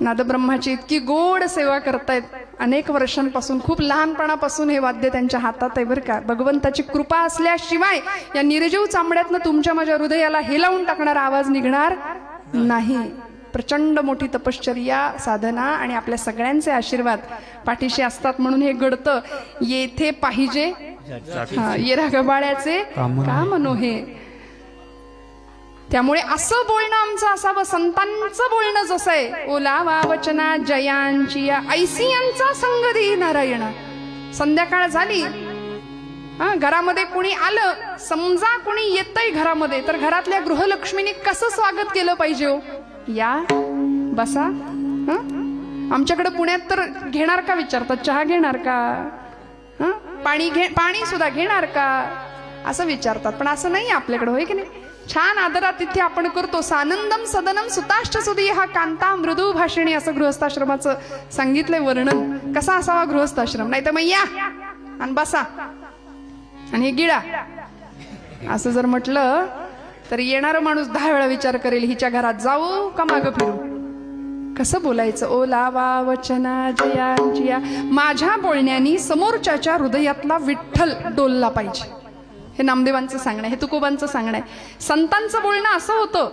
नादब्रह्माची इतकी गोड सेवा करतायत अनेक वर्षांपासून. खूप लहानपणापासून हे वाद्य त्यांच्या हातात आहे बरं का. भगवंताची कृपा असल्याशिवाय या निर्जीव चांबड्यातनं तुमच्या माझ्या हृदयाला हेलावून टाकणारा आवाज निघणार नाही. प्रचंड मोठी तपश्चर्या साधना आणि आपल्या सगळ्यांचे आशीर्वाद पाठीशी असतात म्हणून हे घडतं. येथे पाहिजे येरा गबाळ्याचे काम नोहे. त्यामुळे असं बोलणं आमचं असावं. संतांचं बोलणं जसं आहे, ओलावा वचना जयांची ऐसियांचा संग देई नारायणा. संध्याकाळ झाली, घरामध्ये कुणी आलं, समजा कुणी येतंय घरामध्ये, तर घरातल्या गृहलक्ष्मीने कसं स्वागत केलं पाहिजे हो? या बसा. आमच्याकडे पुण्यात तर घेणार का विचारतात, चहा घेणार का, पाणी सुद्धा घेणार का, असं विचारतात. पण असं नाही आपल्याकडे, होय की नाही? छान आदरातिथ्य आपण करतो. सानंदम सदनम सुताष्ट सुदी हा कांता मृदू भाषिणी, असं गृहस्थाश्रमाचं सांगितलंय वर्णन. कसा असावा गृहस्थाश्रम? नाही तर मग या आणि बसा आणि हे गिळा असं जर म्हटलं तर येणारा माणूस 10 वेळा विचार करेल, हिच्या घरात जाऊ का मागं फिरू. कसं बोलायचं? ओलावा वचना जयांजिया. माझ्या बोलण्यानी समोरच्याच्या हृदयातला विठ्ठल डोलला पाहिजे. हे नामदेवांचं सांगणं आहे, हे तुकोबांचं सांगणं आहे. संतांचं बोलणं असं होतं,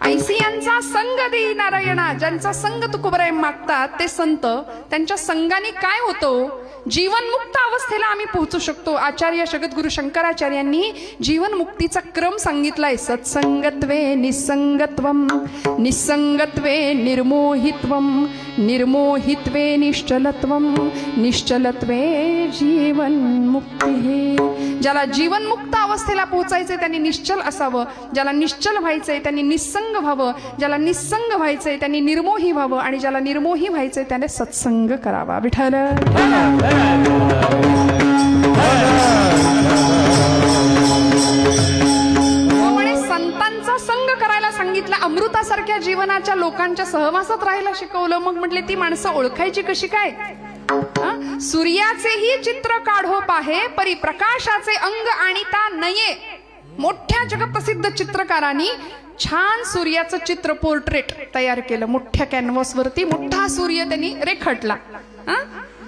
ऐसियांचा संग देई नारायणा. ज्यांचा संग तुकोबराय मागतात ते संत, त्यांच्या संगाने काय होतं? जीवनमुक्त अवस्थेला आम्ही पोहोचू शकतो. आचार्य जगद्गुरु शंकराचार्यांनी जीवनमुक्तीचा क्रम सांगितलाय. सत्संगत्वे निसंगत्वम, निसंगत्वे निर्मोहित्वम, निर्मोहित्वे निश्चलत्वम, निश्चलत्वे जीवनमुक्ती. ज्याला जीवनमुक्त अवस्थेला पोहोचायचंय त्यांनी निश्चल असावं, ज्याला निश्चल व्हायचंय त्यांनी निसंग व्हावं, ज्याला निसंग व्हायचंय त्यांनी निर्मोही व्हावं, आणि ज्याला निर्मोही व्हायचंय त्याने सत्संग करावा. विठ्ठल संतांचा संग करायला सांगितलं. अमृतासारख्या जीवनाच्या लोकांच्या सहवासात राहायला शिकवलं. मग म्हटले ती माणसं ओळखायची कशी काय? सूर्याचेही चित्र काढो पाहे, परी प्रकाशाचे अंग आणिता नये. मोठ्या जगप्रसिद्ध चित्रकारांनी छान सूर्याचं चित्र, पोर्ट्रेट तयार केलं. मोठ्या कॅनव्हास वरती मोठा सूर्य त्यांनी रेखाटला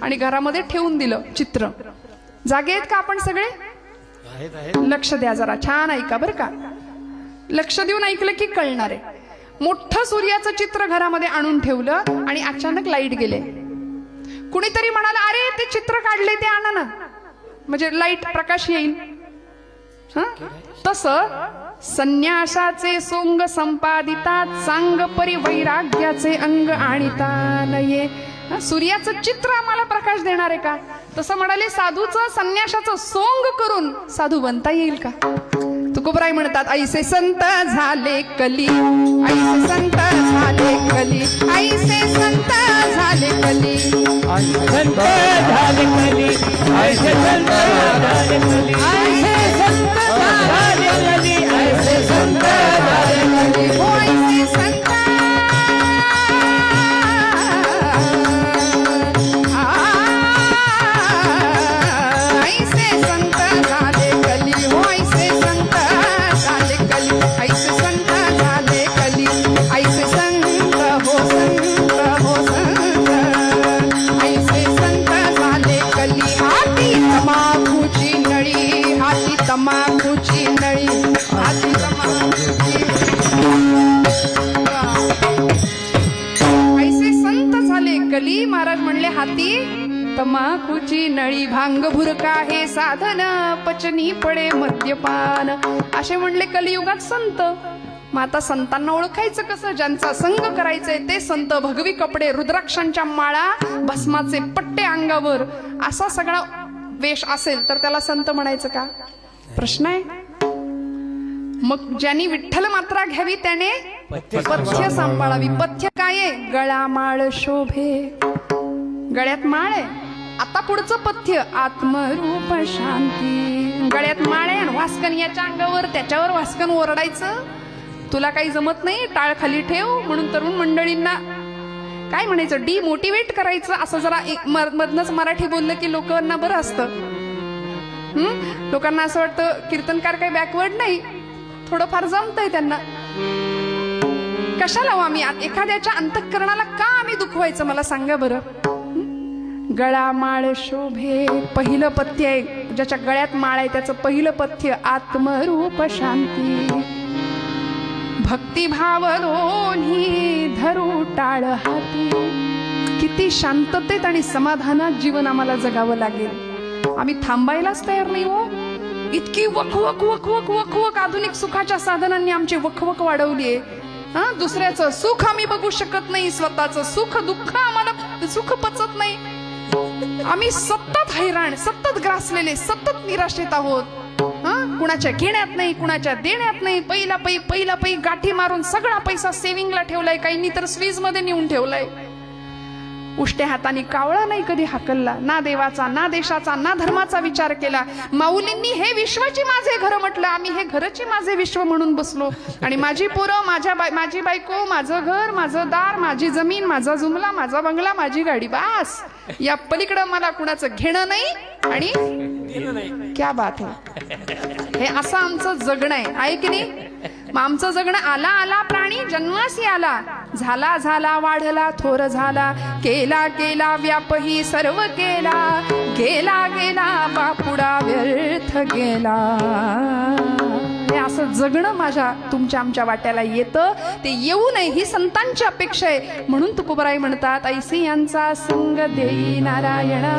आणि घरामध्ये ठेवून दिलं चित्र. जागे आहेत का आपण सगळे? लक्ष द्या जरा, छान ऐका बरं का. लक्ष देऊन ऐकलं की कळणार आहे. मोठं सूर्याचं चित्र घरामध्ये आणून ठेवलं आणि अचानक लाईट गेले. कुणीतरी म्हणाला, अरे ते चित्र काढले ते आणा ना, म्हणजे लाईट प्रकाश येईल. तस संन्यासाचे सोंग संपादिता, सांग परिवैराग्याचे अंग आणिता नये. सूर्याचं चित्र आम्हाला प्रकाश देणार आहे का? तसं म्हणाले साधूचं संन्यासाचं सोंग करून साधू बनता येईल का? तुकोबराय म्हणतात, ऐसे संत झाले कली, ऐसे संत झाले कली, ऐसे संत झाले कली, संत झाले कली, ऐसे संत झाले कली, ऐसे संत झाले कली, ऐसे संत झाले कली, हो ऐसे संत, ऐसे संत झाले कली, हो ऐसे संत झाले कली, ऐसे संत झाले कली, ऐसे संत हो संत हो संत, ऐसे संत झाले कली. हाती तमाखूची नळी, हाती तमाखूची नळी, हाती तमाखूची. ऐसे संत झाले कली. महाराज म्हणले हाती तमाखूची नळी, भांग भुरका हे साधन, पचनी पडे मद्यपान. असे म्हणले कलियुगात संत. मग आता संतांना ओळखायचं कसं? ज्यांचा संग करायचंय ते संत. भगवी कपडे, रुद्राक्षांच्या माळा, भस्माचे पट्टे अंगावर, असा सगळा वेश असेल तर त्याला संत म्हणायचं का? प्रश्न आहे. मग ज्यांनी विठ्ठल मात्रा घ्यावी त्याने पथ्य सांभाळावी. पथ्य काय आहे? गळा माळ शोभे, गळ्यात माळ आहे. आता पुढचं पथ्य आत्मरूप शांती. गळ्यात माळ आहे आणि वास्कन याच्या अंगावर, त्याच्यावर वास्कन ओरडायचं. तुला काही जमत नाही, टाळ खाली ठेव म्हणून तरुण मंडळींना काय म्हणायचं, डिमोटिवेट करायचं. असं जरा मधनच मराठी बोललं की लोकांना बरं असतं. लोकांना असं वाटतं कीर्तनकार काही बॅकवर्ड नाही, थोडंफार जमतंय त्यांना. कशाला आम्ही एखाद्याच्या अंतःकरणाला का आम्ही दुखवायचं? मला सांगा बरं. गळा माळ शोभे, पहिलं पथ्य आहे. ज्याच्या गळ्यात माळ आहे त्याचं पहिलं पथ्य आत्मरूप शांती. भक्तिभाव दोन्ही धरू टाळ हाती. किती शांततेत आणि समाधानात जीवन आम्हाला जगावं लागेल. आम्ही थांबायलाच तयार नाही हो. इतकी वखवक वखवक वखवक आधुनिक सुखाच्या साधनांनी आमची वखवक वाढवलीये. दुसऱ्याचं सुख आम्ही बघू शकत नाही, स्वतःचं सुख दुःख आम्हाला सुख पचत नाही. आम्ही सतत हैराण, सतत ग्रासलेले, सतत निराशेत आहोत. कुणाच्या घेण्यात नाही, कुणाच्या देण्यात नाही. पहिला पै गाठी मारून सगळा पैसा सेव्हिंगला ठेवलाय, काहींनी तर स्वीज मध्ये नेऊन ठेवलाय. उष्ट्या हाताने कावळा नाही कधी हाकलला, ना देवाचा ना देशाचा ना धर्माचा विचार केला. माऊलींनी हे विश्वाची माझे घर म्हटलं, आम्ही हे घरची माझे विश्व म्हणून बसलो. आणि माझी पोरं, माझी बायको, माझं घर, माझं दार, माझी जमीन, माझा जुमला, माझा बंगला, माझी गाडी, बास. या पलीकडं मला कुणाचं घेणं नाही आणि क्या बात आहे. हे असं आमचं जगणं आहे की नाही. मग आमचं जगणं आला आला प्राणी जन्मासी आला, झाला झाला वाढला थोर झाला, केला केला व्यापही सर्व केला, गेला गेला बापुडा व्यर्थ गेला. हे असं जगणं माझ्या तुमच्या आमच्या वाट्याला येतं, ते येऊ नये ही संतांची अपेक्षा आहे. म्हणून तुकोबराई म्हणतात, ऐसी यांचा संग देई नारायणा,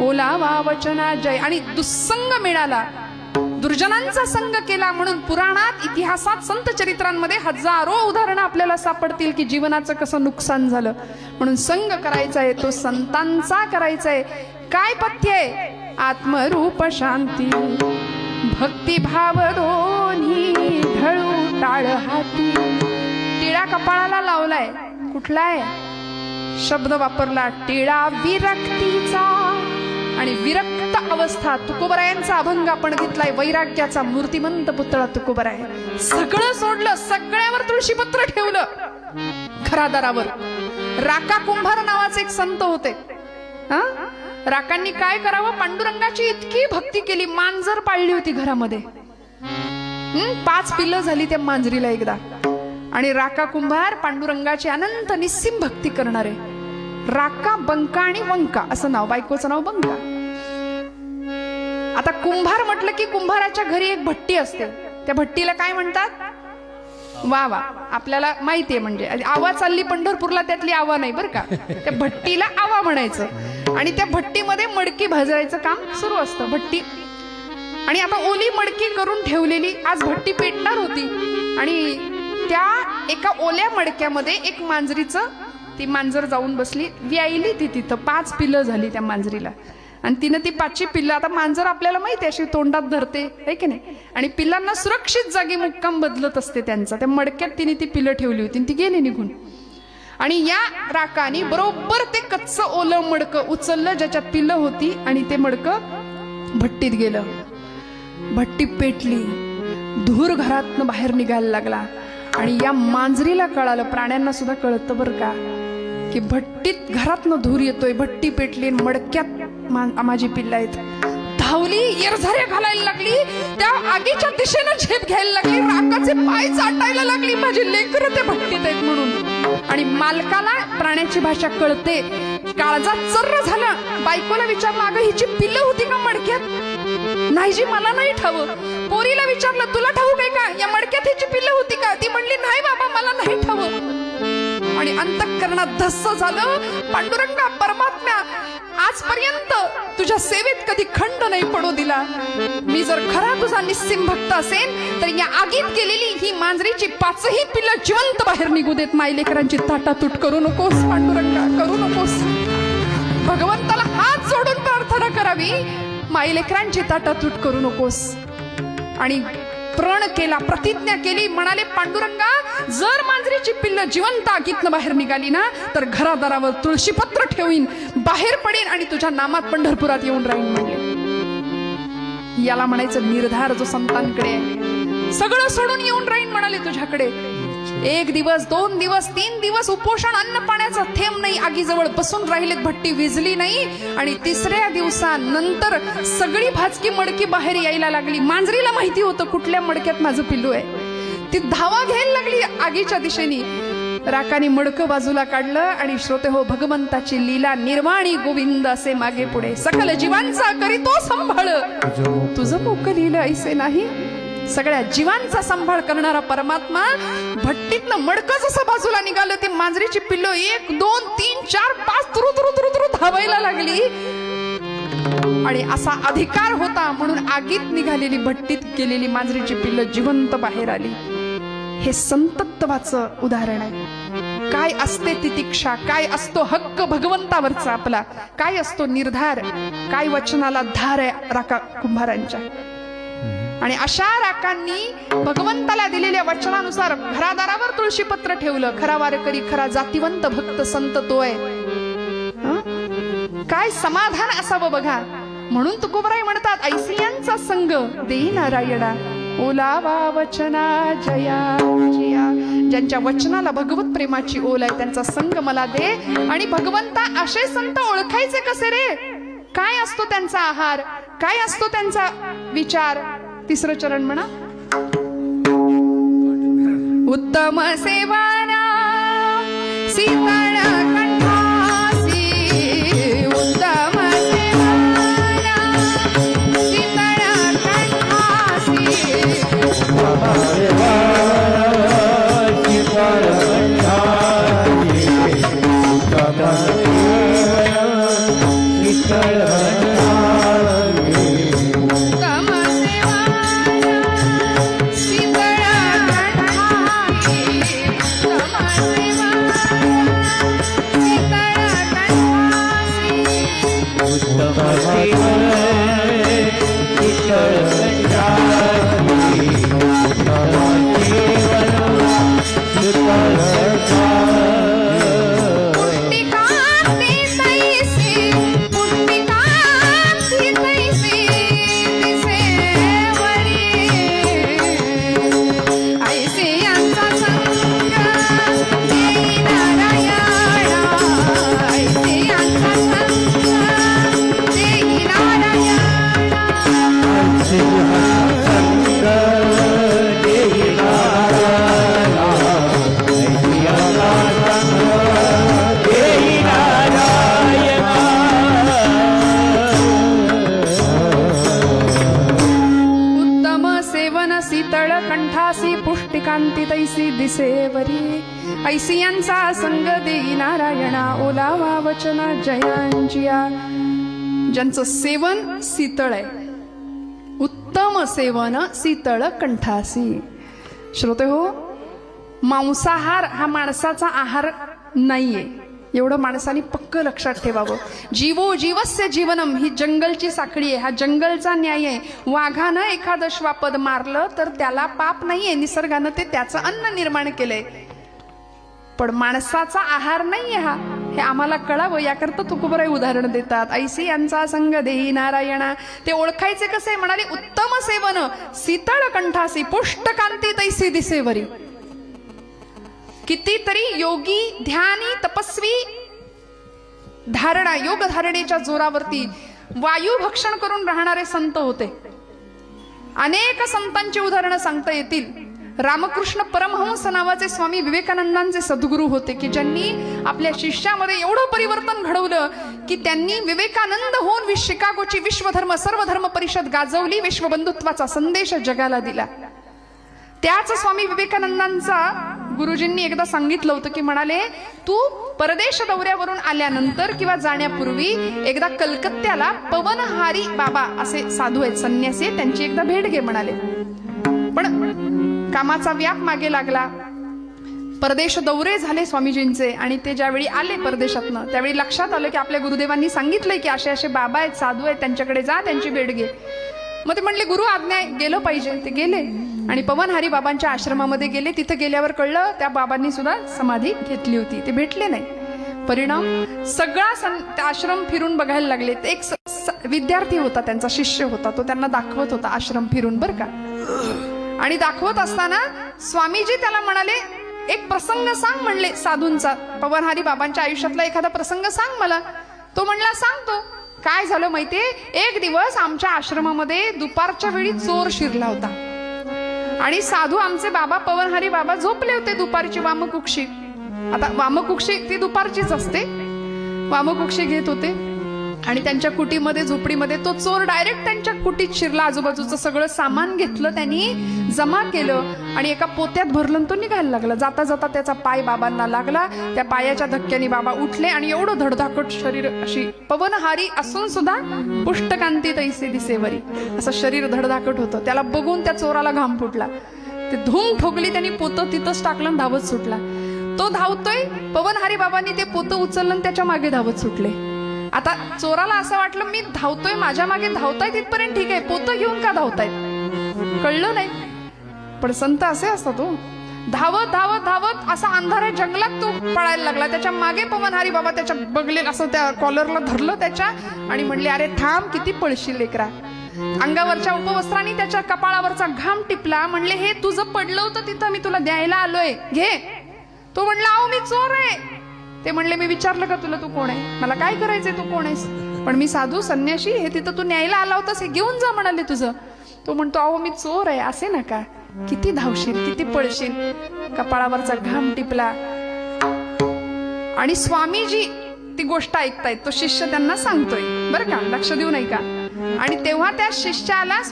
ओलावा वचना जय. आणि दुस्संग मिळाला, दुर्जनांचा संग केला. म्हणून पुराणात, इतिहासात, संत चरित्रांमध्ये हजारो उदाहरणं आपल्याला सापडतील की जीवनाचं कसं नुकसान झालं. म्हणून संग करायचा आहे तो संतांचा करायचा आहे. काय पथ्य आहे? आत्मरूप शांती भक्तिभाव दोन्ही ढळू टाळ हाती. टिळा कपाळाला लावलाय, कुठला आहे शब्द वापरला? टिळा विरक्तीचा. आणि विरक्त अवस्था, तुकोबरायांचा अभंग आपण घेतलाय, वैराग्याचा मूर्तिमंत पुतळा तुकोबराय. सगळं सोडलं, सगळ्यावर तुळशीपत्र ठेवलं घरादारावर. राका कुंभार नावाचे एक संत होते. राकांनी काय करावं? पांडुरंगाची इतकी भक्ती केली, मांजर पाळली होती घरामध्ये. 5 पिल्लं झाली त्या मांजरीला एकदा. आणि राका कुंभार पांडुरंगाची अनंत निस्सीम भक्ती करणारे. राका, बंका आणि वंका असं नाव, बायकोचं नाव बंका. आता कुंभार म्हटलं की कुंभाराच्या घरी एक भट्टी असते. त्या भट्टीला काय म्हणतात? वा वा, आपल्याला माहितीये. म्हणजे आवा चालली पंढरपूरला, त्यातली आवा नाही बरं का. त्या भट्टीला आवा म्हणायचं. आणि त्या भट्टीमध्ये मडकी भाजायचं काम सुरू असतं. भट्टी आणि आता ओली मडकी करून ठेवलेली, आज भट्टी पेटणार होती. आणि त्या एका ओल्या मडक्यामध्ये एक मांजरीचं, ती मांजर जाऊन बसली, व्यायली ती तिथं. 5 पिल्लं झाली त्या मांजरीला. आणि तिनं ती 5ची पिल्लं, आता मांजर आपल्याला माहिती आहे अशी तोंडात धरते है की नाही. आणि पिल्लांना सुरक्षित जागी मुक्काम बदलत असते त्यांचा. त्या मडक्यात तिने ती पिल्लं ठेवली होती, ती गेली निघून. आणि या राकानी बरोबर ते कच्चं ओलं मडकं उचललं ज्याच्यात पिल्लं होती, आणि ते मडकं भट्टीत गेलं. भट्टी पेटली, धूर घरातनं बाहेर निघायला लागला. आणि या मांजरीला कळालं, प्राण्यांना सुद्धा कळतं बरं का, की भट्टीत घरातनं धूर येतोय, भट्टी पेटली, मडक्यात माझी पिल्लं आहेत. धावली, येरझाऱ्या घालायला लागली, त्या आगीच्या दिशेनं झेप घ्यायला लागली, राकाचे पाय चाटायला लागली, माझी लेकरं ते भट्टीत आहेत म्हणून. आणि मालकाला प्राण्याची भाषा कळते, काळजात चर्र झालं. बायकोला विचारलं, अगं हिची पिल्लं होती का मडक्यात? नाही जी, मला नाही ठाऊक. पोरीला विचारलं, तुला ठाऊक आहे का या मडक्यात हिची पिल्लं होती का? ती म्हणली, नाही बाबा, मला नाही ठाऊक. आणि अंतःकरणात धस्स झालं. पांडुरंगा, परमात्म्या, आजपर्यंत तुझ्या सेवेत कधी खंड नाही पडू दिला. मी जर खरा तुझा निस्सीम भक्त असेल तर या आगीत केलेली ही मांजरीची 5ही पिल्लं जिवंत बाहेर निघू देत. मायलेकरांची ताटातूट करू नकोस पांडुरंगा, करू नकोस. भगवंताला हात जोडून प्रार्थना करावी, मायलेकरांची ताटातूट करू नकोस. आणि प्रण केला, प्रतिज्ञा केली, म्हणाले, पांडुरंगा, जर मांजरीची पिल्लं जिवंत आगीतनं बाहेर निघाली ना, तर घरादारावर तुळशीपत्र ठेवीन, बाहेर पडेन आणि तुझ्या नामात पंढरपुरात येऊन राहीन म्हणले. याला म्हणायचं निर्धार जो संतांकडे आहे. सगळं सोडून येऊन राहीन म्हणाले तुझ्याकडे. 1 दिवस, 2 दिवस, 3 दिवस उपोषण, अन्न पाण्याचा थेंब नाही, आगीजवळ बसून राहिलेत, भट्टी विजली नाही. आणि 3ऱ्या दिवसानंतर सगळी भाजकी मडकी बाहेर यायला लागली. मांजरीला माहिती होतं कुठल्या मडक्यात माझं पिल्लू आहे. ती धावा घ्यायला लागली आगीच्या दिशेने. राकाने मडकं बाजूला काढलं आणि श्रोते हो, भगवंताची लीला निर्वाणी गोविंद असे मागे पुढे, सकल जीवांचा करीतो सांभाळ, तुझं मोकं लिहिलं ऐसे नाही. सगळ्या जीवांचा सांभाळ करणारा परमात्मा भट्टीतनं मडकं जसं बाजूला निघालं, ते मांजरीची पिल्लं 1, 2, 3, 4, 5 तुरु तुरु तुरु तुरु धावायला लागली. आणि असा अधिकार होता म्हणून आगीत निघालेली, भट्टीत गेलेली मांजरीची पिल्लं जिवंत बाहेर आली. हे संतत्वाचं उदाहरण आहे. काय असते तितिक्षा, काय असतो हक्क भगवंतावरचा आपला, काय असतो निर्धार, काय वचनाला धार आहे राका कुंभारांच्या. आणि अशा राकांनी भगवंताला दिलेल्या वचनानुसार घरादारावर तुळशीपत्र ठेवलं. खरा वारकरी, खरा जातिवंत भक्त संत तो आहे. काय समाधान असावं बघा. म्हणून तुकोबराय म्हणतात ऐसियांचा संग देई नारायणा ओलावा वचना जया जिया. ज्यांच्या वचनाला भगवत प्रेमाची ओल आहे त्यांचा संग मला दे. आणि भगवंता असे संत ओळखायचे कसे रे? काय असतो त्यांचा आहार, काय असतो त्यांचा विचार? तिसरं चरण म्हणा. उत्तम सेवाना सीतळ कंठासी. उत्तम सेवाना सीतळ कंठासी. शीतळ कंठासी पुष्टिकांती तैसी दिसेवरी. ऐसियांचा संग देई नारायणा ओलावा वचना जयांजिया. ज्यांचं सेवन शीतळ आहे, उत्तम सेवन शीतळ कंठासी. श्रोते हो, मांसाहार हा माणसाचा आहार नाहीये, एवढं माणसाने पक्क लक्षात ठेवावं. जीवो जीवस्य जीवनम ही जंगलची साखळी आहे, हा जंगलचा न्याय आहे. वाघानं एखादं श्वापद मारलं तर त्याला पाप नाहीये, निसर्गानं ते त्याचं अन्न निर्माण केलंय. पण माणसाचा आहार नाहीये हा, हे आम्हाला कळावं याकरता तुकोबराय उदाहरण देतात. ऐसी यांचा संग देई नारायणा. ते ओळखायचे कसे? म्हणाले उत्तम सेवन शीतळ कंठासी पुष्टकांती तैसी दिसेवरी. कितीतरी योगी ध्यानी तपस्वी धारणा योग धारणेच्या जोरावरती वायू भक्षण करून राहणारे संत होते. अनेक संतांची उदाहरणं सांगता येतील. रामकृष्ण परमहंस नावाचे स्वामी विवेकानंदांचे सद्गुरू होते की ज्यांनी आपल्या शिष्यामध्ये एवढं परिवर्तन घडवलं की त्यांनी विवेकानंद होऊन शिकागोची विश्वधर्म सर्वधर्म परिषद गाजवली, विश्वबंधुत्वाचा संदेश जगाला दिला. त्याच स्वामी विवेकानंदांचा गुरुजींनी एकदा सांगितलं होतं की म्हणाले तू परदेश दौऱ्यावरून आल्यानंतर किंवा जाण्यापूर्वी एकदा कलकत्त्याला पवनहारी बाबा असे साधू आहेत, संन्यासी आहेत, त्यांची एकदा भेट घे म्हणाले. पण कामाचा व्याप मागे लागला, परदेश दौरे झाले स्वामीजींचे आणि ते ज्यावेळी आले परदेशातनं त्यावेळी लक्षात आलं की आपल्या गुरुदेवांनी सांगितलंय की असे असे बाबा आहेत, साधू आहेत, त्यांच्याकडे जा, त्यांची भेट घे. मग ते म्हणले गुरु आज्ञा गेलं पाहिजे. ते गेले आणि पवनहारी बाबांच्या आश्रमामध्ये गेले. तिथे गेल्यावर कळलं त्या बाबांनी सुद्धा समाधी घेतली होती, ते भेटले नाही. परिणाम सगळा आश्रम फिरून बघायला लागले. एक विद्यार्थी होता, त्यांचा शिष्य होता, तो त्यांना दाखवत होता आश्रम फिरून बरं का. आणि दाखवत असताना स्वामीजी त्याला म्हणाले एक प्रसंग सांग म्हणले साधूंचा, पवनहारी बाबांच्या आयुष्यातला एखादा प्रसंग सांग मला. तो म्हणला सांगतो. काय झालं माहितीये, एक दिवस आमच्या आश्रमामध्ये दुपारच्या वेळी चोर शिरला होता आणि साधू आमचे बाबा पवनहारी बाबा झोपले होते दुपारची वामकुक्षी. आता वामकुक्षी ती दुपारचीच असते, वामकुक्षी घेत होते आणि त्यांच्या कुटीमध्ये झोपडीमध्ये तो चोर डायरेक्ट त्यांच्या कुटीत शिरला. आजूबाजूचं सगळं सामान घेतलं त्यांनी, जमा केलं आणि एका पोत्यात भरलं, तो निघायला लागला. जाता जाता त्याचा पाय बाबांना लागला. त्या पायाच्या धक्क्याने बाबा उठले आणि एवढं धडधाकट शरीर, अशी पवनहारी असून सुद्धा पुष्टकांती तैसे दिसेवरी असं शरीर धडधाकट होतं. त्याला बघून त्या चोराला घाम फुटला. ते धूम ठोकली, त्यांनी पोतं तिथंच टाकलं, धावत सुटला. तो धावतोय, पवनहारी बाबांनी ते पोतं उचललं आणि त्याच्या मागे धावत सुटले. आता चोराला असं वाटलं मी धावतोय, माझ्या मागे धावताय तिथपर्यंत ठीक आहे, पोतं घेऊन का धावतायत कळलं नाही. पण संत असे असतात हो, धावत धावत धावत असा अंधाऱ्या जंगलात तो पळायला लागला. त्याच्या मागे पवनहारी बाबा त्याच्या बगलेला असं त्या कॉलरला धरलं त्याच्या आणि म्हणले, अरे थांब, किती पळशील लेकरा. अंगावरच्या उपवस्त्रांनी त्याच्या कपाळावरचा घाम टिपला. म्हणले, हे तुझं पडलं होतं तिथं, मी तुला द्यायला आलोय, घे. तो म्हणला, अहो मी चोर आहे. ते म्हणले, मी विचारलं का तुला तू कोण आहे, मला काय करायचंय, तू कोण आहेस. पण मी साधू संन्याशी, हे तिथं तू न्यायला आला होतास, हे घेऊन जा म्हणाले तुझं. तो म्हणतो, अहो मी चोर आहे, असे नका, किती धावशील, किती पळशील. कपाळावरचा घाम टिपला आणि स्वामीजी ती गोष्ट ऐकतायत. तो शिष्य त्यांना सांगतोय, बरं का, लक्ष देऊ नाही का. आणि तेव्हा त्या शिष्याला